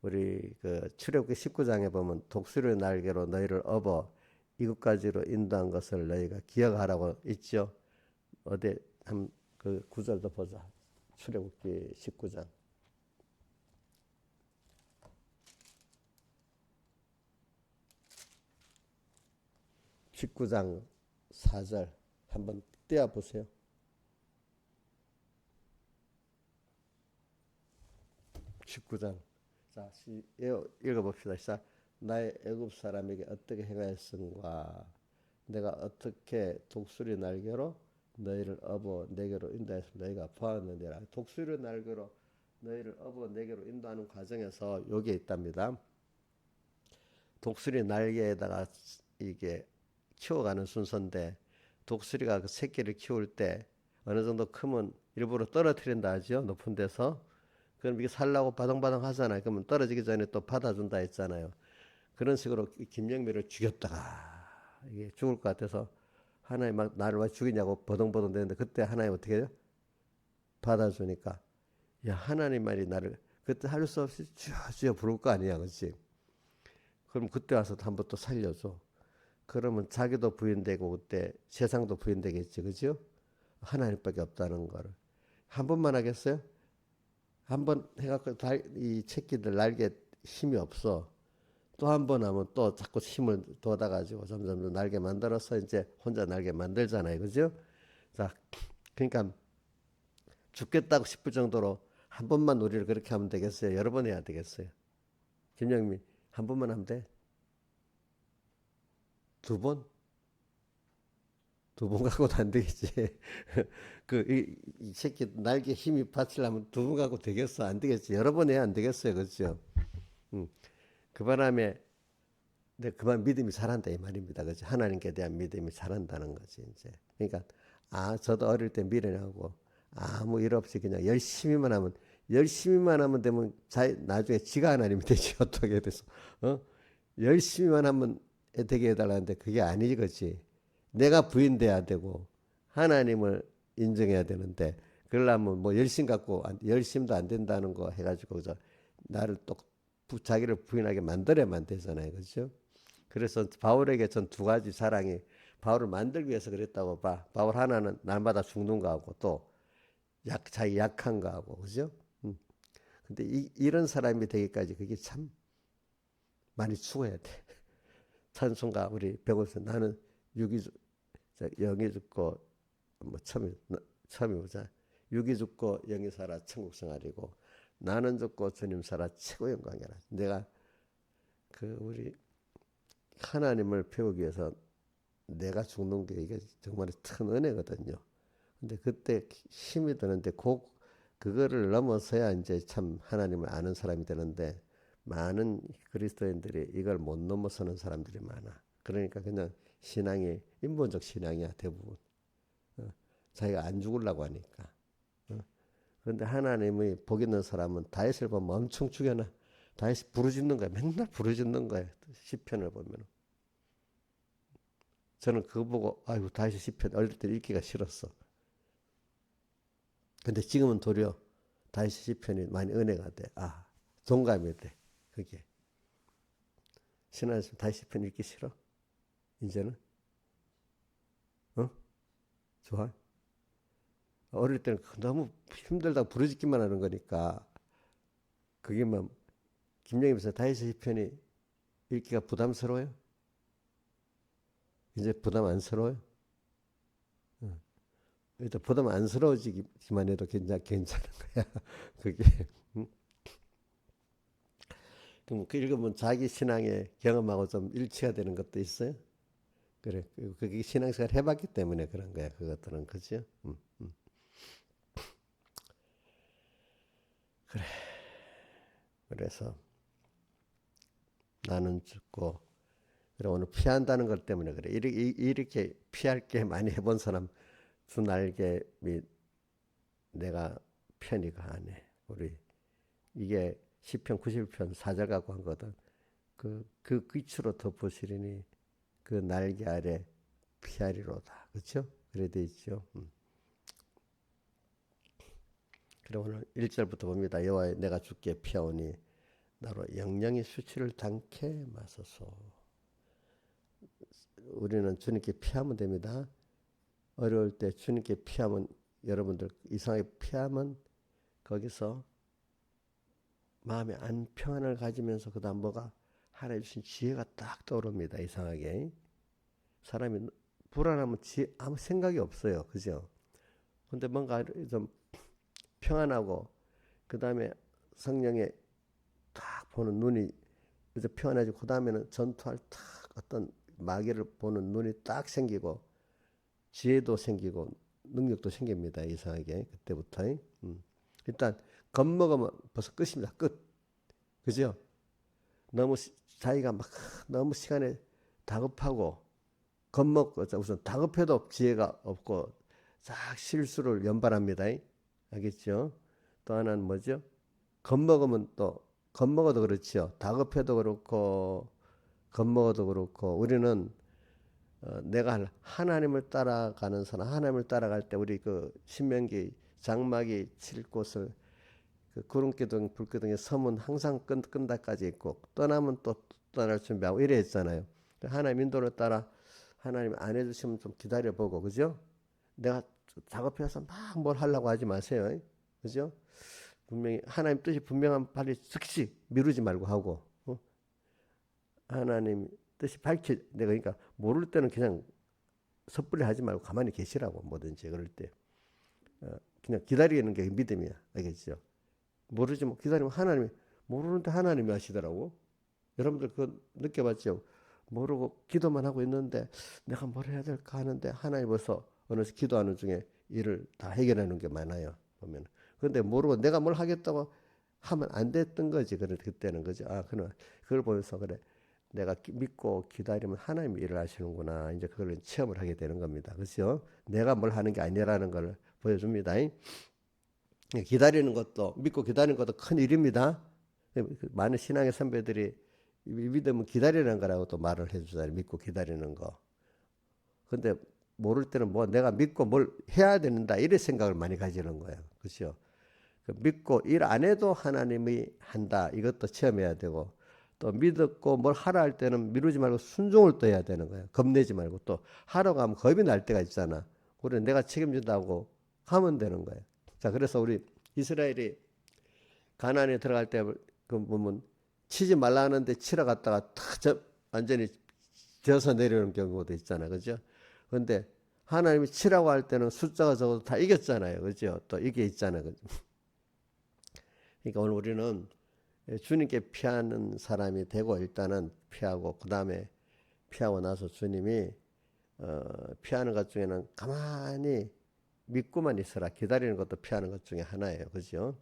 우리 그 출애굽기 19장에 보면 독수리 날개로 너희를 업어 이곳까지로 인도한 것을 너희가 기억하라고 있죠. 어디 한 그 구절도 보자. 출애굽기 19장. 19장 4절 한번 떼어 보세요. 19장. 자, 읽어봅시다. 시작. 나의 애굽 사람에게 어떻게 행하였은가? 내가 어떻게 독수리 날개로 너희를 업어 내게로 인도해서 너희가 보았느니라. 독수리 날개로 너희를 업어 내게로 인도하는 과정에서 여기에 있답니다. 독수리 날개에다가 이게 키워가는 순서인데 독수리가 그 새끼를 키울 때 어느 정도 크면 일부러 떨어뜨린다 하죠. 높은 데서. 그럼 이게 살라고 바둥바둥 하잖아요. 그러면 떨어지기 전에 또 받아준다 했잖아요. 그런 식으로 김영미를 죽였다가 이게 죽을 것 같아서 하나님 막 나를 왜 죽이냐고 버둥버둥 되는데 그때 하나님 어떻게 해요? 받아주니까 야 하나님 말이 나를 그때 할 수 없이 쥐어 부를 거 아니야, 그렇지? 그럼 그때 와서 한번 또 살려줘. 그러면 자기도 부인되고 그때 세상도 부인되겠지, 그죠? 하나님밖에 없다는 거를 한 번만 하겠어요? 한 번 해갖고 이 새끼들 날개 힘이 없어. 또 한 번 하면 또 자꾸 힘을 돋아가지고 점점 날개 만들어서 이제 혼자 날개 만들잖아요, 그죠? 자, 그러니까 죽겠다고 싶을 정도로 한 번만 우리를 그렇게 하면 되겠어요? 여러 번 해야 되겠어요? 김영민 한 번만 하면 돼? 두 번? 두 번 갖고도 안 되겠지. 이 새끼 날개 힘이 받치려면 두 번 갖고 되겠어? 안 되겠지. 여러 번 해야 안 되겠어요. 그렇죠? 음. 그 바람에 그만 믿음이 자란다 이 말입니다. 그죠? 하나님께 대한 믿음이 자란다는 거지 이제. 그러니까 저도 어릴 때 미련하고 아무 일 없이 그냥 열심히만 하면 되면 나중에 지가 하나님이 되지 어떻게 돼서 열심히만 하면 되게 해달라는데 그게 아니지, 그렇지? 내가 부인돼야 되고 하나님을 인정해야 되는데 그러려면 뭐 열심 갖고 열심도 안 된다는 거 해가지고 그저 나를 또 자기를 부인하게 만들어야만 되잖아요, 그렇죠? 그래서 바울에게 전 두 가지 사랑이 바울을 만들기 위해서 그랬다고 봐. 바울 하나는 날마다 죽는 거하고 또 자기 약한 거하고, 그죠? 근데 이런 사람이 되기까지 그게 참 많이 죽어야 돼. 찬송가 우리 배고서 나는 육이 영이 죽고 뭐 처음이 보자. 육이 죽고 영이 살아 천국 생활이고 나는 죽고 주님 살아 최고 영광이라. 내가 우리 하나님을 배우기 위해서 내가 죽는 게 이게 정말 큰 은혜거든요. 근데 그때 힘이 드는데 그거를 넘어서야 이제 참 하나님을 아는 사람이 되는데 많은 그리스도인들이 이걸 못 넘어서는 사람들이 많아. 그러니까 그냥 신앙이 인본적 신앙이야 대부분. 자기가 안 죽으려고 하니까. 그런데 하나님의 복 있는 사람은 다윗을 보면 엄청 죽여놔. 다윗이 부르짖는 거야. 맨날 부르짖는 거야. 시편을 보면. 저는 그거 보고 아이고 다윗 시편 어릴 때 읽기가 싫었어. 근데 지금은 도리어 다윗 시편이 많이 은혜가 돼. 동감이 돼. 그게. 신앙에서 다윗 시편 읽기 싫어? 이제는? 좋아? 어릴 때는 너무 힘들다고 부르짖기만 하는 거니까 그게 막 김영임에서 다윗 시편이 읽기가 부담스러워요? 이제 부담 안스러워요? 일단 부담 안스러워지기만 해도 괜찮은 거야. 그게. 그럼 그 읽으면 자기 신앙의 경험하고 좀 일치가 되는 것도 있어요. 그래. 그게 신앙생활 해봤기 때문에 그런 거야. 그것들은. 그죠? 그래. 그래서 나는 죽고. 그래 오늘 피한다는 것 때문에 그래. 이렇게 피할 게 많이 해본 사람 두 날개 및 내가 편히 가네. 우리 이게 시편 91편 4절 갖고 한 거든. 그 끝으로 덮으시리니 그 날개 아래 피하리로다. 그렇죠? 그래 돼 있죠. 그래 오늘 1절부터 봅니다. 여호와 내가 주께 피하오니 나로 영영이 수치를 당케 마소서. 우리는 주님께 피하면 됩니다. 어려울 때 주님께 피하면 여러분들 이상하게 피하면 거기서 마음에 안 평안을 가지면서 그다음 뭐가 하나님 주신 지혜가 딱 떠오릅니다. 이상하게 사람이 불안하면 아무 생각이 없어요. 그죠? 근데 뭔가 좀 평안하고 그다음에 성령의 딱 보는 눈이 이제 평안해지고 그다음에는 전투할 딱 어떤 마귀를 보는 눈이 딱 생기고 지혜도 생기고 능력도 생깁니다. 이상하게 그때부터. 일단 겁먹으면 벌써 끝입니다. 끝. 그죠? 너무 자기가 막 너무 시간에 다급하고 겁먹고 우선 다급해도 지혜가 없고 싹 실수를 연발합니다. 알겠죠? 또 하나는 뭐죠? 겁먹으면 또 겁먹어도 그렇죠. 다급해도 그렇고 겁먹어도 그렇고 우리는 내가 하나님을 따라가는 사람, 하나님을 따라갈 때 우리 그 신명기 장막이 칠 곳을 그 구름기둥, 불기둥의 섬은 항상 끈다까지 있고 떠나면 또 떠날 준비하고 이래 했잖아요. 하나님 인도를 따라 하나님 안 해주시면 좀 기다려보고 그죠? 내가 작업해서 막 뭘 하려고 하지 마세요. 그죠? 분명히 하나님 뜻이 분명한 빨리 즉시 미루지 말고 하고 하나님 뜻이 내가 그러니까 모를 때는 그냥 섣불리 하지 말고 가만히 계시라고 뭐든지 그럴 때 그냥 기다리는 게 믿음이야. 알겠죠? 모르지 뭐 기다리면 하나님이 모르는데 하나님이 하시더라고. 여러분들 그거 느껴봤죠? 모르고 기도만 하고 있는데 내가 뭘 해야 될까 하는데 하나님 벌써 어느 기도하는 중에 일을 다 해결하는 게 많아요. 보면. 그런데 모르고 내가 뭘 하겠다고 하면 안 됐던 거지. 그래 그때는 그죠. 그걸 보면서 그래 내가 믿고 기다리면 하나님이 일을 하시는구나. 이제 그걸 체험을 하게 되는 겁니다. 그렇죠? 내가 뭘 하는 게 아니라는 걸 보여줍니다. 기다리는 것도 믿고 기다리는 것도 큰 일입니다. 많은 신앙의 선배들이 믿음은 기다리는 거라고 또 말을 해주잖아요. 믿고 기다리는 거. 근데 모를 때는 뭐 내가 믿고 뭘 해야 된다 이런 생각을 많이 가지는 거예요. 그렇죠? 믿고 일 안 해도 하나님이 한다 이것도 체험해야 되고 또 믿었고 뭘 하라 할 때는 미루지 말고 순종을 또 해야 되는 거예요. 겁내지 말고 또 하러 가면 겁이 날 때가 있잖아. 우리는 내가 책임진다고 하면 되는 거예요. 자, 그래서 우리 이스라엘이 가나안에 들어갈 때 그 보면 치지 말라 하는데 치러 갔다가 완전히 져서 내려오는 경우도 있잖아요. 그죠? 그런데 하나님이 치라고 할 때는 숫자가 적어도 다 이겼잖아요. 그죠? 또 이게 있잖아요. 그죠? 그러니까 오늘 우리는 주님께 피하는 사람이 되고 일단은 피하고 그 다음에 피하고 나서 주님이 피하는 것 중에는 가만히 믿고만 있어라 기다리는 것도 피하는 것 중에 하나예요. 그죠?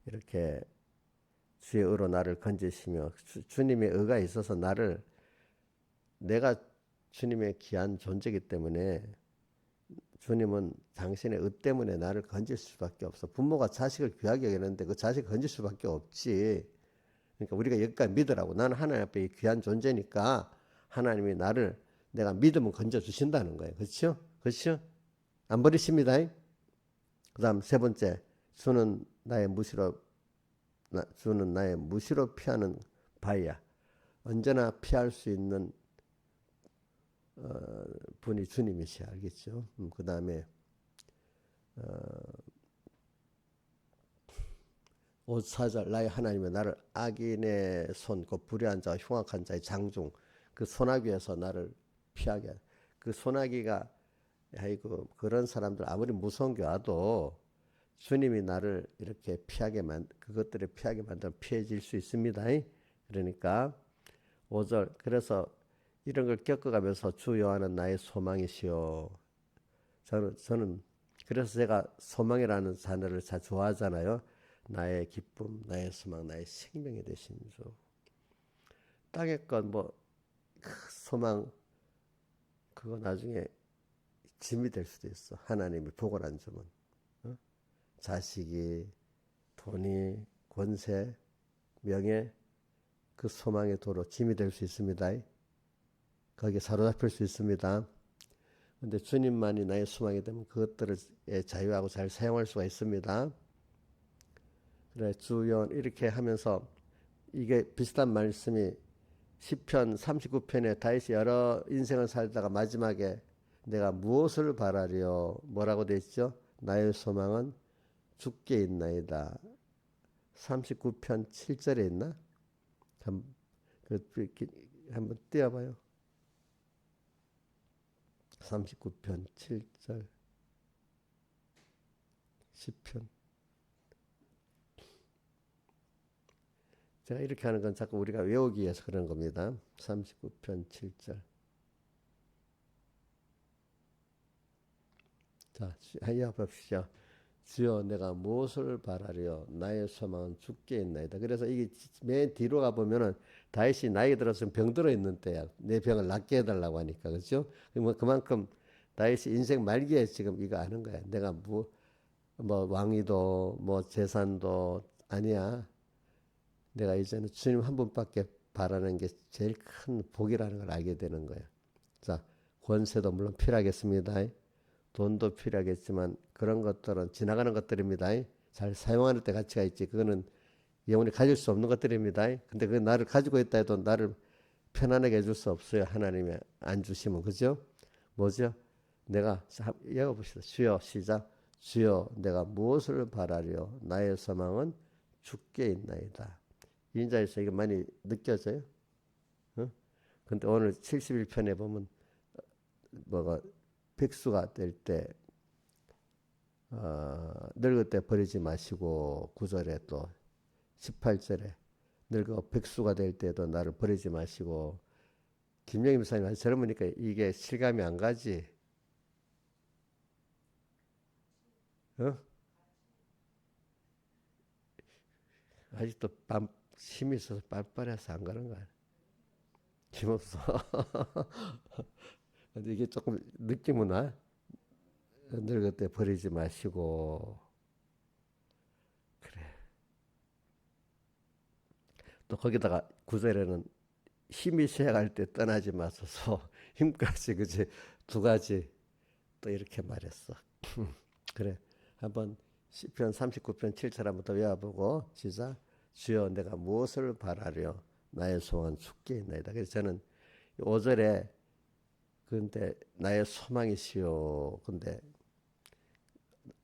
이렇게 주의 의로 나를 건지시며 주님의 의가 있어서 내가 주님의 귀한 존재이기 때문에 주님은 당신의 의 때문에 나를 건질 수밖에 없어. 부모가 자식을 귀하게 여기는데 그 자식을 건질 수밖에 없지. 그러니까 우리가 여기까지 믿으라고. 나는 하나님 앞에 귀한 존재니까 하나님이 내가 믿으면 건져 주신다는 거예요. 그렇죠? 그렇죠? 안 버리십니다. 그 다음 세 번째, 주는 나의 무시로 피하는 바야. 언제나 피할 수 있는 분이 주님이시야. 알겠죠? 그 다음에 54절 나의 하나님은 나를 악인의 손, 그 불의한 자와 흉악한 자의 장중 그 소나기에서 나를 피하게 그 소나기가 아이고 그런 사람들 아무리 무서운 게 와도 주님이 나를 이렇게 그것들을 피하게 만들면 피해질 수 있습니다. 그러니까 5절 그래서 이런 걸 겪어가면서 주 여호와는 나의 소망이시요. 저는 그래서 제가 소망이라는 단어를 잘 좋아하잖아요. 나의 기쁨, 나의 소망, 나의 생명이 되신 주. 땅의 것 뭐 소망 그거 나중에 짐이 될 수도 있어. 하나님이 복을 안 주면. 어? 자식이, 돈이, 권세, 명예, 그 소망의 도로 짐이 될 수 있습니다. 거기에 사로잡힐 수 있습니다. 근데 주님만이 나의 소망이 되면 그것들을 자유하고 잘 사용할 수가 있습니다. 그래, 주여 이렇게 하면서 이게 비슷한 말씀이 시편 39편에 다윗이 여러 인생을 살다가 마지막에 내가 무엇을 바라리요? 뭐라고 돼 있죠? 나의 소망은 주께 있나이다. 39편 7절에 있나? 한번 띄워봐요. 39편 7절 시편. 제가 이렇게 하는 건 자꾸 우리가 외우기 위해서 그런 겁니다. 39편 7절. 자, 이어봅시다. 주여 내가 무엇을 바라려 나의 소망은 주께 있나이다. 그래서 이게 맨 뒤로 가보면은 다윗이 나이 들어서 병들어 있는 때야. 내 병을 낫게 해달라고 하니까. 그렇죠? 그만큼 다윗이 인생 말기에 지금 이거 아는 거야. 내가 뭐 왕위도 뭐 재산도 아니야. 내가 이제는 주님 한 분밖에 바라는 게 제일 큰 복이라는 걸 알게 되는 거예요. 자, 권세도 물론 필요하겠습니다. 돈도 필요하겠지만 그런 것들은 지나가는 것들입니다. 잘 사용하는 때 가치가 있지. 그거는 영원히 가질 수 없는 것들입니다. 근데 그 나를 가지고 있다 해도 나를 편안하게 해줄 수 없어요. 하나님이 안 주시면. 그죠? 뭐죠? 내가 읽어봅시다. 주여 시작. 주여 내가 무엇을 바라려 나의 소망은 주께 있나이다. 인자에서 이거 많이 느껴져요? 어? 근데 오늘 71편에 보면 뭐가 백수가 될 때 늙을 때 버리지 마시고 9절에 또 18절에 늙어 백수가 될 때도 나를 버리지 마시고. 김영임 목사님 아직 젊으니까 이게 실감이 안 가지. 어? 아직도 힘이 있어서 빤빤해서 안 가는 거야. 힘없어. 근데 이게 조금 느낌은 와. 늙을 때 버리지 마시고. 그래. 또 거기다가 구절에는 힘이 쇠할 때 떠나지 마소서. 힘까지 그지 두 가지 또 이렇게 말했어. 그래. 한번 시편 39편 7절 한번 더 외워보고 시작. 주여 내가 무엇을 바라려 나의 소원 주께 있나이다. 그래서 저는 5절에 근데 나의 소망이시오. 근데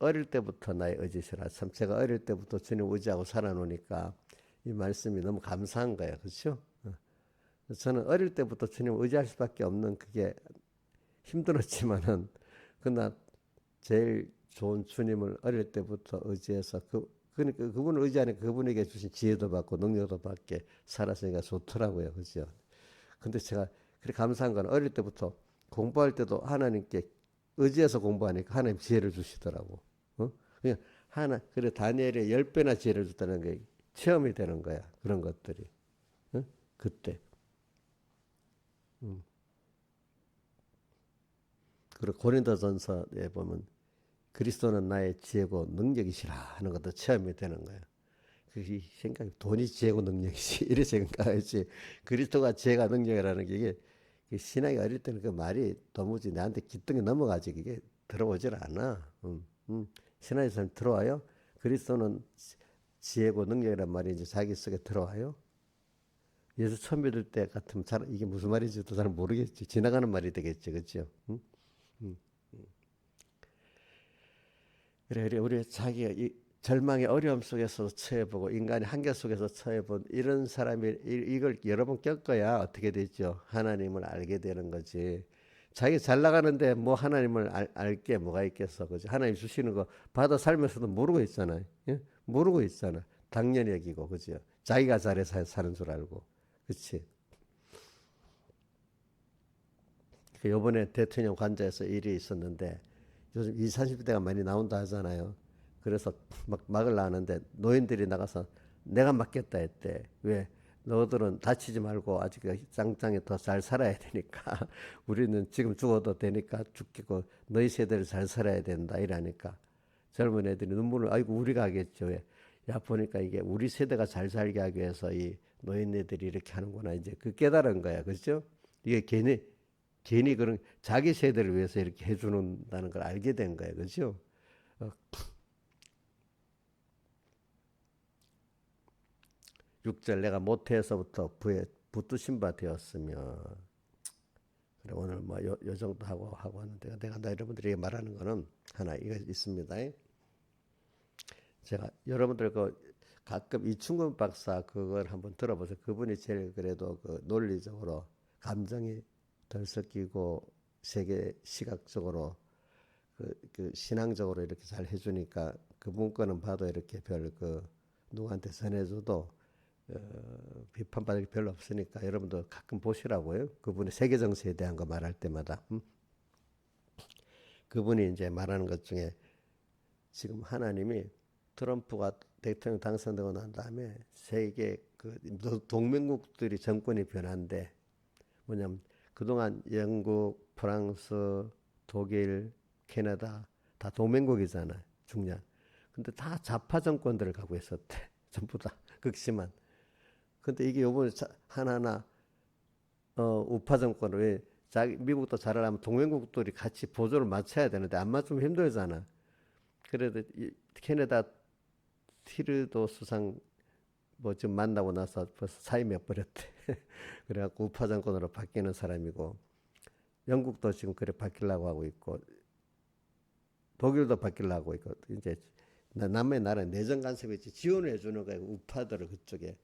어릴 때부터 나의 의지시라. 참 제가 어릴 때부터 주님 의지하고 살아놓으니까 이 말씀이 너무 감사한 거예요. 그렇죠? 저는 어릴 때부터 주님 의지할 수밖에 없는 그게 힘들었지만은 그러나 제일 좋은 주님을 어릴 때부터 의지해서 그러니까 그분을 의지하니까 그분에게 주신 지혜도 받고 능력도 받게 살았으니까 좋더라고요. 그죠? 근데 제가 그렇게 감사한 건 어릴 때부터 공부할 때도 하나님께 의지해서 공부하니까 하나님 지혜를 주시더라고. 그냥 그래 다니엘의 10배나 지혜를 줬다는 게 체험이 되는 거야. 그런 것들이. 그때. 그리고 고린도전서에 보면 그리스도는 나의 지혜고 능력이시라 하는 것도 체험이 되는 거예요. 그 생각이 돈이 지혜고 능력이지 이래 생각하지. 그리스도가 지혜가 능력이라는 게 이게 신앙이 어릴 때는 그 말이 도무지 나한테 기둥이 넘어가지 그게 들어오질 않아. 신앙에서 들어와요. 그리스도는 지혜고 능력이란 말이 이제 자기 속에 들어와요. 예수 처음 믿을 때 같으면 이게 무슨 말인지도 잘 모르겠지. 지나가는 말이 되겠지, 그렇죠? 그래, 우리 자기가 이 절망의 어려움 속에서 처해보고 인간의 한계 속에서 처해본 이런 사람이 이걸 여러 번 겪어야 어떻게 되죠? 하나님을 알게 되는 거지. 자기 잘 나가는데 뭐 하나님을 알게 뭐가 있겠어, 그죠? 하나님 주시는 거 받아 살면서도 모르고 있잖아요. 예? 모르고 있잖아. 당연히 여기고, 그죠? 자기가 잘해서 사는 줄 알고, 그렇지? 이번에 대통령 관저에서 일이 있었는데 요즘 20, 30대가 많이 나온다 하잖아요. 그래서 막 막으려 하는데 노인들이 나가서 내가 맡겠다 했대. 왜? 너희들은 다치지 말고 아직 짱짱이 더 잘 살아야 되니까 우리는 지금 죽어도 되니까 죽겠고 너희 세대를 잘 살아야 된다 이러니까 젊은 애들이 눈물을 아이고 우리가 하겠죠. 왜? 야 보니까 이게 우리 세대가 잘 살게 하기 위해서 이 노인네들이 이렇게 하는구나 이제 그 깨달은 거야. 그렇죠? 이게 괜히 그런 자기 세대를 위해서 이렇게 해주는다는 걸 알게 된 거예요. 그렇죠? 어, 6절 내가 모태에서부터 부에 붙드신 바 되었으며 그래 오늘 뭐 요 정도 하고 하는데 내가 여러분들에게 말하는 거는 하나 이거 있습니다. 제가 여러분들 그 가끔 이충근 박사 그걸 한번 들어보세요. 그분이 제일 그래도 그 논리적으로 감정이 덜 섞이고 세계 시각적으로 그 신앙적으로 이렇게 잘 해주니까 그분 거는 봐도 이렇게 별 그 누구한테 전해줘도 비판받을 게 별로 없으니까 여러분도 가끔 보시라고요. 그분의 세계 정세에 대한 거 말할 때마다 그분이 이제 말하는 것 중에 지금 하나님이 트럼프가 대통령 당선되고 난 다음에 세계 그 동맹국들이 정권이 변한데 뭐냐면 그동안 영국, 프랑스, 독일, 캐나다 다 동맹국이잖아 중량. 근데 다 좌파 정권들을 가고 있었대. 전부 다 극심한. 근데 이게 요번에 하나하나 우파 정권을 왜 자기 미국도 잘하려면 동맹국들이 같이 보조를 맞춰야 되는데 안 맞추면 힘들잖아. 그래도 캐나다 티르도 수상 뭐 좀 만나고 나서 벌써 사임해 버렸대. 그래갖고 우파 정권으로 바뀌는 사람이고 영국도 지금 그래 바뀌려고 하고 있고 독일도 바뀌려고 하고 있고 이제 남의 나라 내정 간섭이 있지 지원을 해주는 거야 우파들을 그쪽에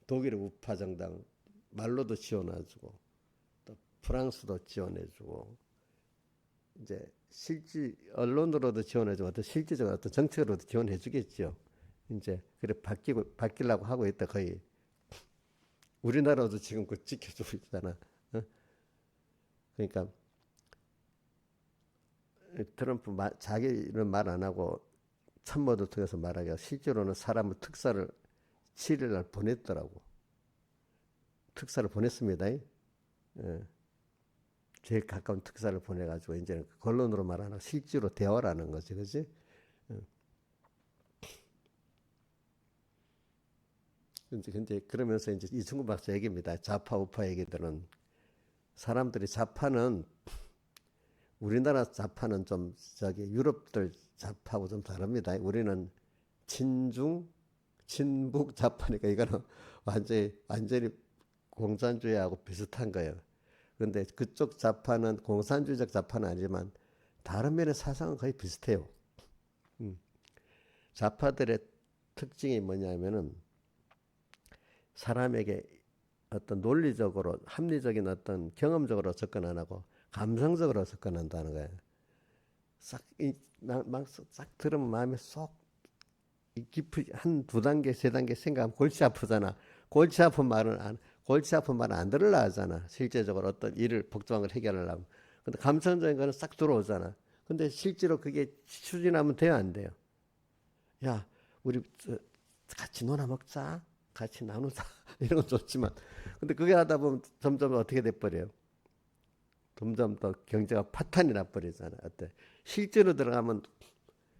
독일의 우파 정당 말로도 지원해주고 또 프랑스도 지원해주고 이제 실질 언론으로도 지원해주고 어떤 실질적인 어떤 정책으로도 지원해주겠죠. 이제 그래 바뀌려고 하고 있다 거의. 우리나라도 지금 그 지켜주고 있잖아. 어? 그러니까 트럼프 자기는 말 안 하고 참모들 통해서 말하기가 실제로는 사람을 특사를 7일날 보냈더라고. 특사를 보냈습니다. 예. 제일 가까운 특사를 보내가지고 이제는 언론으로 말하나 실제로 대화를 하는 거지, 그지? 근데 그러면서 이제 이승구 박사 얘기입니다. 좌파 우파 얘기들은 사람들이 좌파는 우리나라 좌파는 좀 저기 유럽들 좌파하고 좀 다릅니다. 우리는 친중 친북 좌파니까 이거는 완전히 공산주의하고 비슷한 거예요. 그런데 그쪽 좌파는 공산주의적 좌파는 아니지만 다른 면의 사상은 거의 비슷해요. 좌파들의 특징이 뭐냐면은 사람에게 어떤 논리적으로 합리적인 어떤 경험적으로 접근 안 하고 감성적으로 접근한다는 거예요. 싹 들으면 마음에 쏙 깊이 한 두 단계 세 단계 생각하면 골치 아프잖아. 골치 아픈 말은 안 들으려 하잖아. 실제적으로 어떤 일을 복잡한 걸 해결하려면. 근데 감성적인 거는 싹 들어오잖아. 근데 실제로 그게 추진하면 돼요, 안 돼요? 야, 우리 같이 놀아 먹자. 같이 나누자. 이런 건 좋지만. 근데 그게 하다 보면 점점 어떻게 돼버려요? 점점 더 경제가 파탄이 나버리잖아. 어때? 실제로 들어가면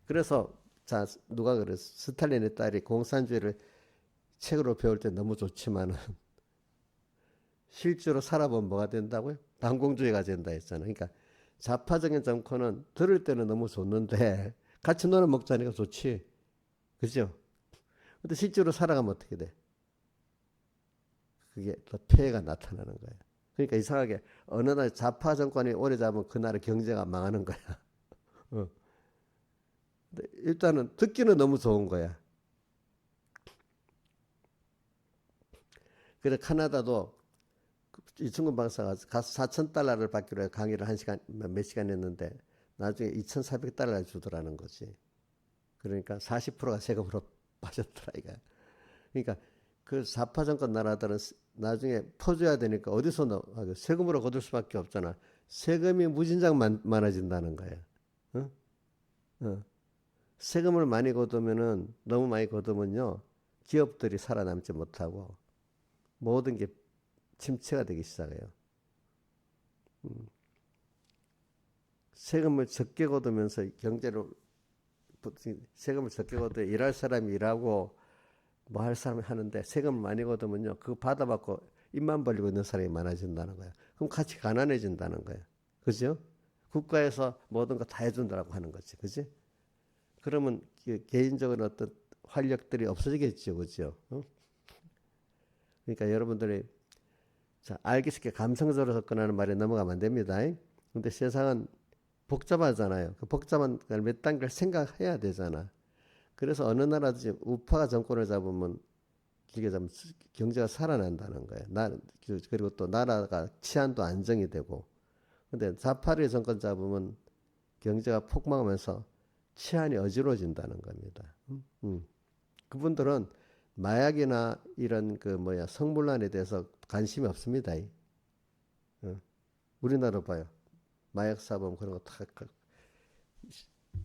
그래서 자 누가 그래 스탈린의 딸이 공산주의를 책으로 배울 때 너무 좋지만은 실제로 살아보면 뭐가 된다고요? 반공주의가 된다 했잖아. 그러니까 좌파적인 정권은 들을 때는 너무 좋는데 같이 놀아 먹자니까 좋지. 그죠? 근데 실제로 살아가면 어떻게 돼? 그게 더 폐해가 나타나는 거야. 그러니까 이상하게 어느 날 좌파 정권이 오래 잡으면 그 나라 경제가 망하는 거야. 어. 근데 일단은 듣기는 너무 좋은 거야. 그래서 카나다도 이충근 박사가 가서 $4,000를 받기로 해 강의를 한 시간 몇 시간 했는데 나중에 $2,400를 주더라는 거지. 그러니까 40%가 세금으로 빠졌더라 이거. 그러니까 그 사파 정권 나라들은 나중에 퍼줘야 되니까 어디서 세금으로 거둘 수밖에 없잖아. 세금이 무진장 많아진다는 거야. 어? 어. 세금을 많이 거두면은 너무 많이 거두면요 기업들이 살아남지 못하고 모든 게 침체가 되기 시작해요. 세금을 적게 걷으면서 경제를 세금을 적게 걷어 일할 사람이 일하고 뭐 할 사람이 하는데 세금을 많이 걷으면요 그거 받아받고 입만 벌리고 있는 사람이 많아진다는 거예요. 그럼 같이 가난해진다는 거예요. 그죠? 국가에서 모든 거 다 해준다고 하는 거지. 그지? 그러면 개인적인 어떤 활력들이 없어지겠죠. 그죠? 어? 그러니까 여러분들이 자, 알기 쉽게 감성적으로 접근하는 말에 넘어가면 안 됩니다. 근데 세상은 복잡하잖아요. 그 복잡한 몇 단계를 생각해야 되잖아. 그래서 어느 나라든지 우파가 정권을 잡으면 길게 잡으면 경제가 살아난다는 거예요. 그리고 또 나라가 치안도 안정이 되고. 근데 좌파를 정권 잡으면 경제가 폭망하면서 치안이 어지러워진다는 겁니다. 그분들은 마약이나 이런 성물란에 대해서 관심이 없습니다. 우리나라 봐요. 마약 사범 그런 거 다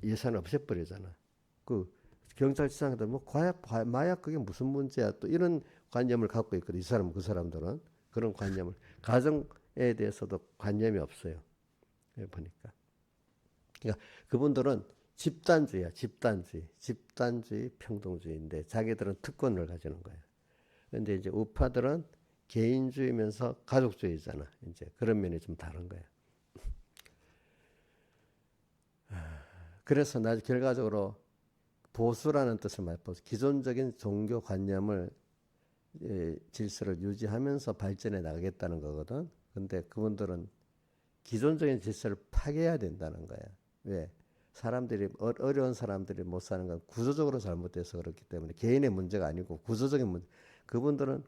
예산 없애버리잖아. 그 경찰청장들 뭐 마약 그게 무슨 문제야 또 이런 관념을 갖고 있거든. 이 사람 그 사람들은 그런 관념을 가정에 대해서도 관념이 없어요. 보니까 그러니까 그분들은 집단주의야. 집단주의 평등주의인데 자기들은 특권을 가지는 거예요. 근데 이제 우파들은 개인주의면서 가족주의잖아. 이제 그런 면이 좀 다른 거예요. 그래서 나중 결과적으로 보수라는 뜻을 말해서 기존적인 종교관념을 질서를 유지하면서 발전해 나가겠다는 거거든. 근데 그분들은 기존적인 질서를 파괴해야 된다는 거야. 왜? 사람들이 어려운 사람들이 못 사는 건 구조적으로 잘못돼서 그렇기 때문에 개인의 문제가 아니고 구조적인 문제. 그분들은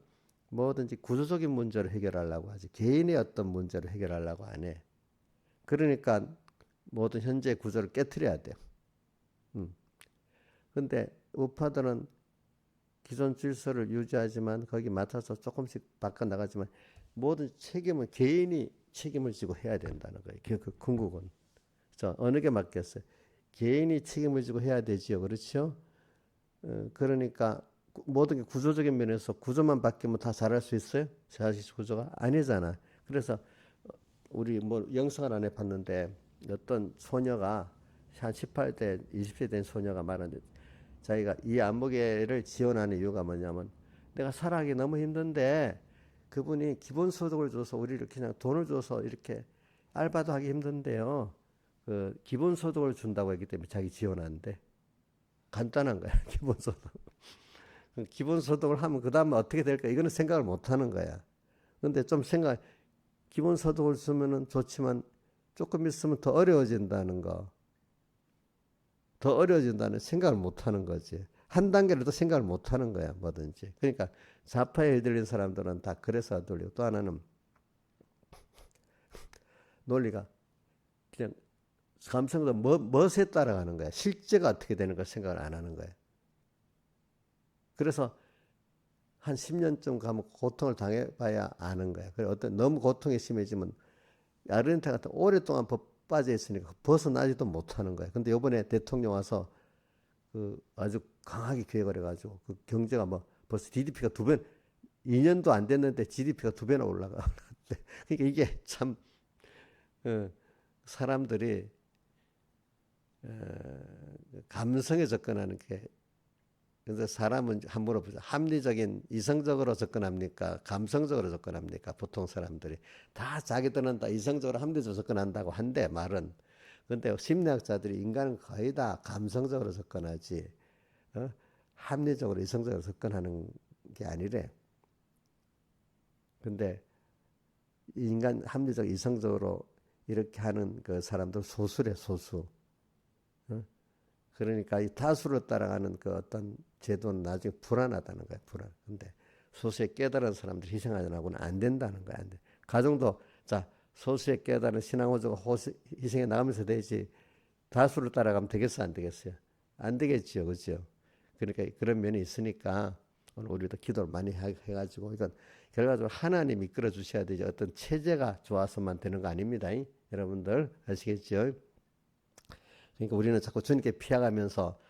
뭐든지 구조적인 문제를 해결하려고 하지 개인의 어떤 문제를 해결하려고 안 해. 그러니까 모든 현재 구조를 깨트려야 돼요. 근데 우파들은 기존 질서를 유지하지만 거기 맡아서 조금씩 바꿔 나가지만 모든 책임은 개인이 책임을 지고 해야 된다는 거예요. 그 궁극은. 자, 어느 게 맞겠어요? 개인이 책임을 지고 해야 되지요. 그렇죠? 그러니까 모든 게 구조적인 면에서 구조만 바뀌면 다 잘할 수 있어요? 자식 구조가 아니잖아. 그래서 우리 뭐 영상을 안에 봤는데 어떤 소녀가 한 18대, 20세 된 소녀가 말하는데 자기가 이 안목애를 지원하는 이유가 뭐냐면 내가 살아가기 너무 힘든데 그분이 기본소득을 줘서 우리를 그냥 돈을 줘서 이렇게 알바도 하기 힘든데요. 그 기본소득을 준다고 했기 때문에 자기 지원하는데 간단한 거야. 기본소득. 기본소득을 하면 그 다음에 어떻게 될까? 이거는 생각을 못 하는 거야. 근데 좀 기본소득을 주면은 좋지만 조금 있으면 더 어려워진다는 거. 더 어려워진다는 생각을 못 하는 거지. 한 단계라도 생각을 못 하는 거야, 뭐든지. 그러니까 좌파에 들린 사람들은 다 그래서 돌리고 또 하나는 논리가 그냥 감성도 멋에 따라가는 거야. 실제가 어떻게 되는 걸 생각을 안 하는 거야. 그래서 한 10년쯤 가면 고통을 당해봐야 아는 거야. 그래 너무 고통이 심해지면 아르헨티나 같은 오랫동안 빠져 있으니까 벗어나지도 못하는 거야. 근데 이번에 대통령 와서 그 아주 강하게 기획을 해가지고 그 경제가 뭐 벌써 GDP가 2배, 2년도 안 됐는데 GDP가 2배나 올라가. 그러니까 이게 참 사람들이 감성에 접근하는 게 근데 사람은 함부로 합리적인 이성적으로 접근합니까? 감성적으로 접근합니까? 보통 사람들이 다 자기들은 다 이성적으로 합리적으로 접근한다고 한대 말은. 근데 심리학자들이 인간은 거의 다 감성적으로 접근하지 합리적으로 이성적으로 접근하는 게 아니래. 근데 인간 합리적 이성적으로 이렇게 하는 그 사람들 소수래 소수. 그러니까 이 다수를 따라가는 그 어떤 제도는 나중에 불안하다는 거야, 불안. 근데 소수의 깨달은 사람들 희생하지 않고는 안 된다는 거야, 안 돼. 가정도, 자, 소수의 깨달은 신앙호조가 희생해 나가면서 되지, 다수를 따라가면 되겠어, 안 되겠어요? 안 되겠지요, 그죠? 그러니까 그런 면이 있으니까 오늘 우리도 기도를 많이 해가지고, 이건 결과적으로 하나님이 이끌어 주셔야 되지, 어떤 체제가 좋아서만 되는 거 아닙니다, 여러분들 아시겠죠? 그러니까 우리는 자꾸 주님께 피해가면서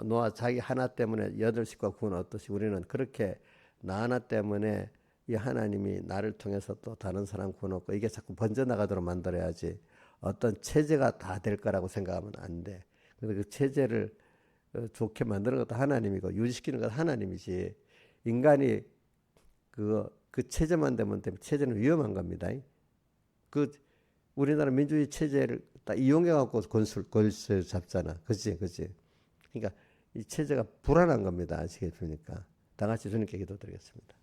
노아 자기 하나 때문에 여덟 식구가 구원 얻듯이 우리는 그렇게 나 하나 때문에 이 하나님이 나를 통해서 또 다른 사람 구원 얻고 이게 자꾸 번져나가도록 만들어야지 어떤 체제가 다 될 거라고 생각하면 안 돼. 그래서 그 체제를 좋게 만드는 것도 하나님이고 유지시키는 것도 하나님이지 인간이 그 체제만 되면 체제는 위험한 겁니다. 그 우리나라 민주주의 체제를 딱 이용해 갖고 권세 잡잖아. 그치? 그러니까 이 체제가 불안한 겁니다. 아시겠습니까? 다 같이 주님께 기도드리겠습니다.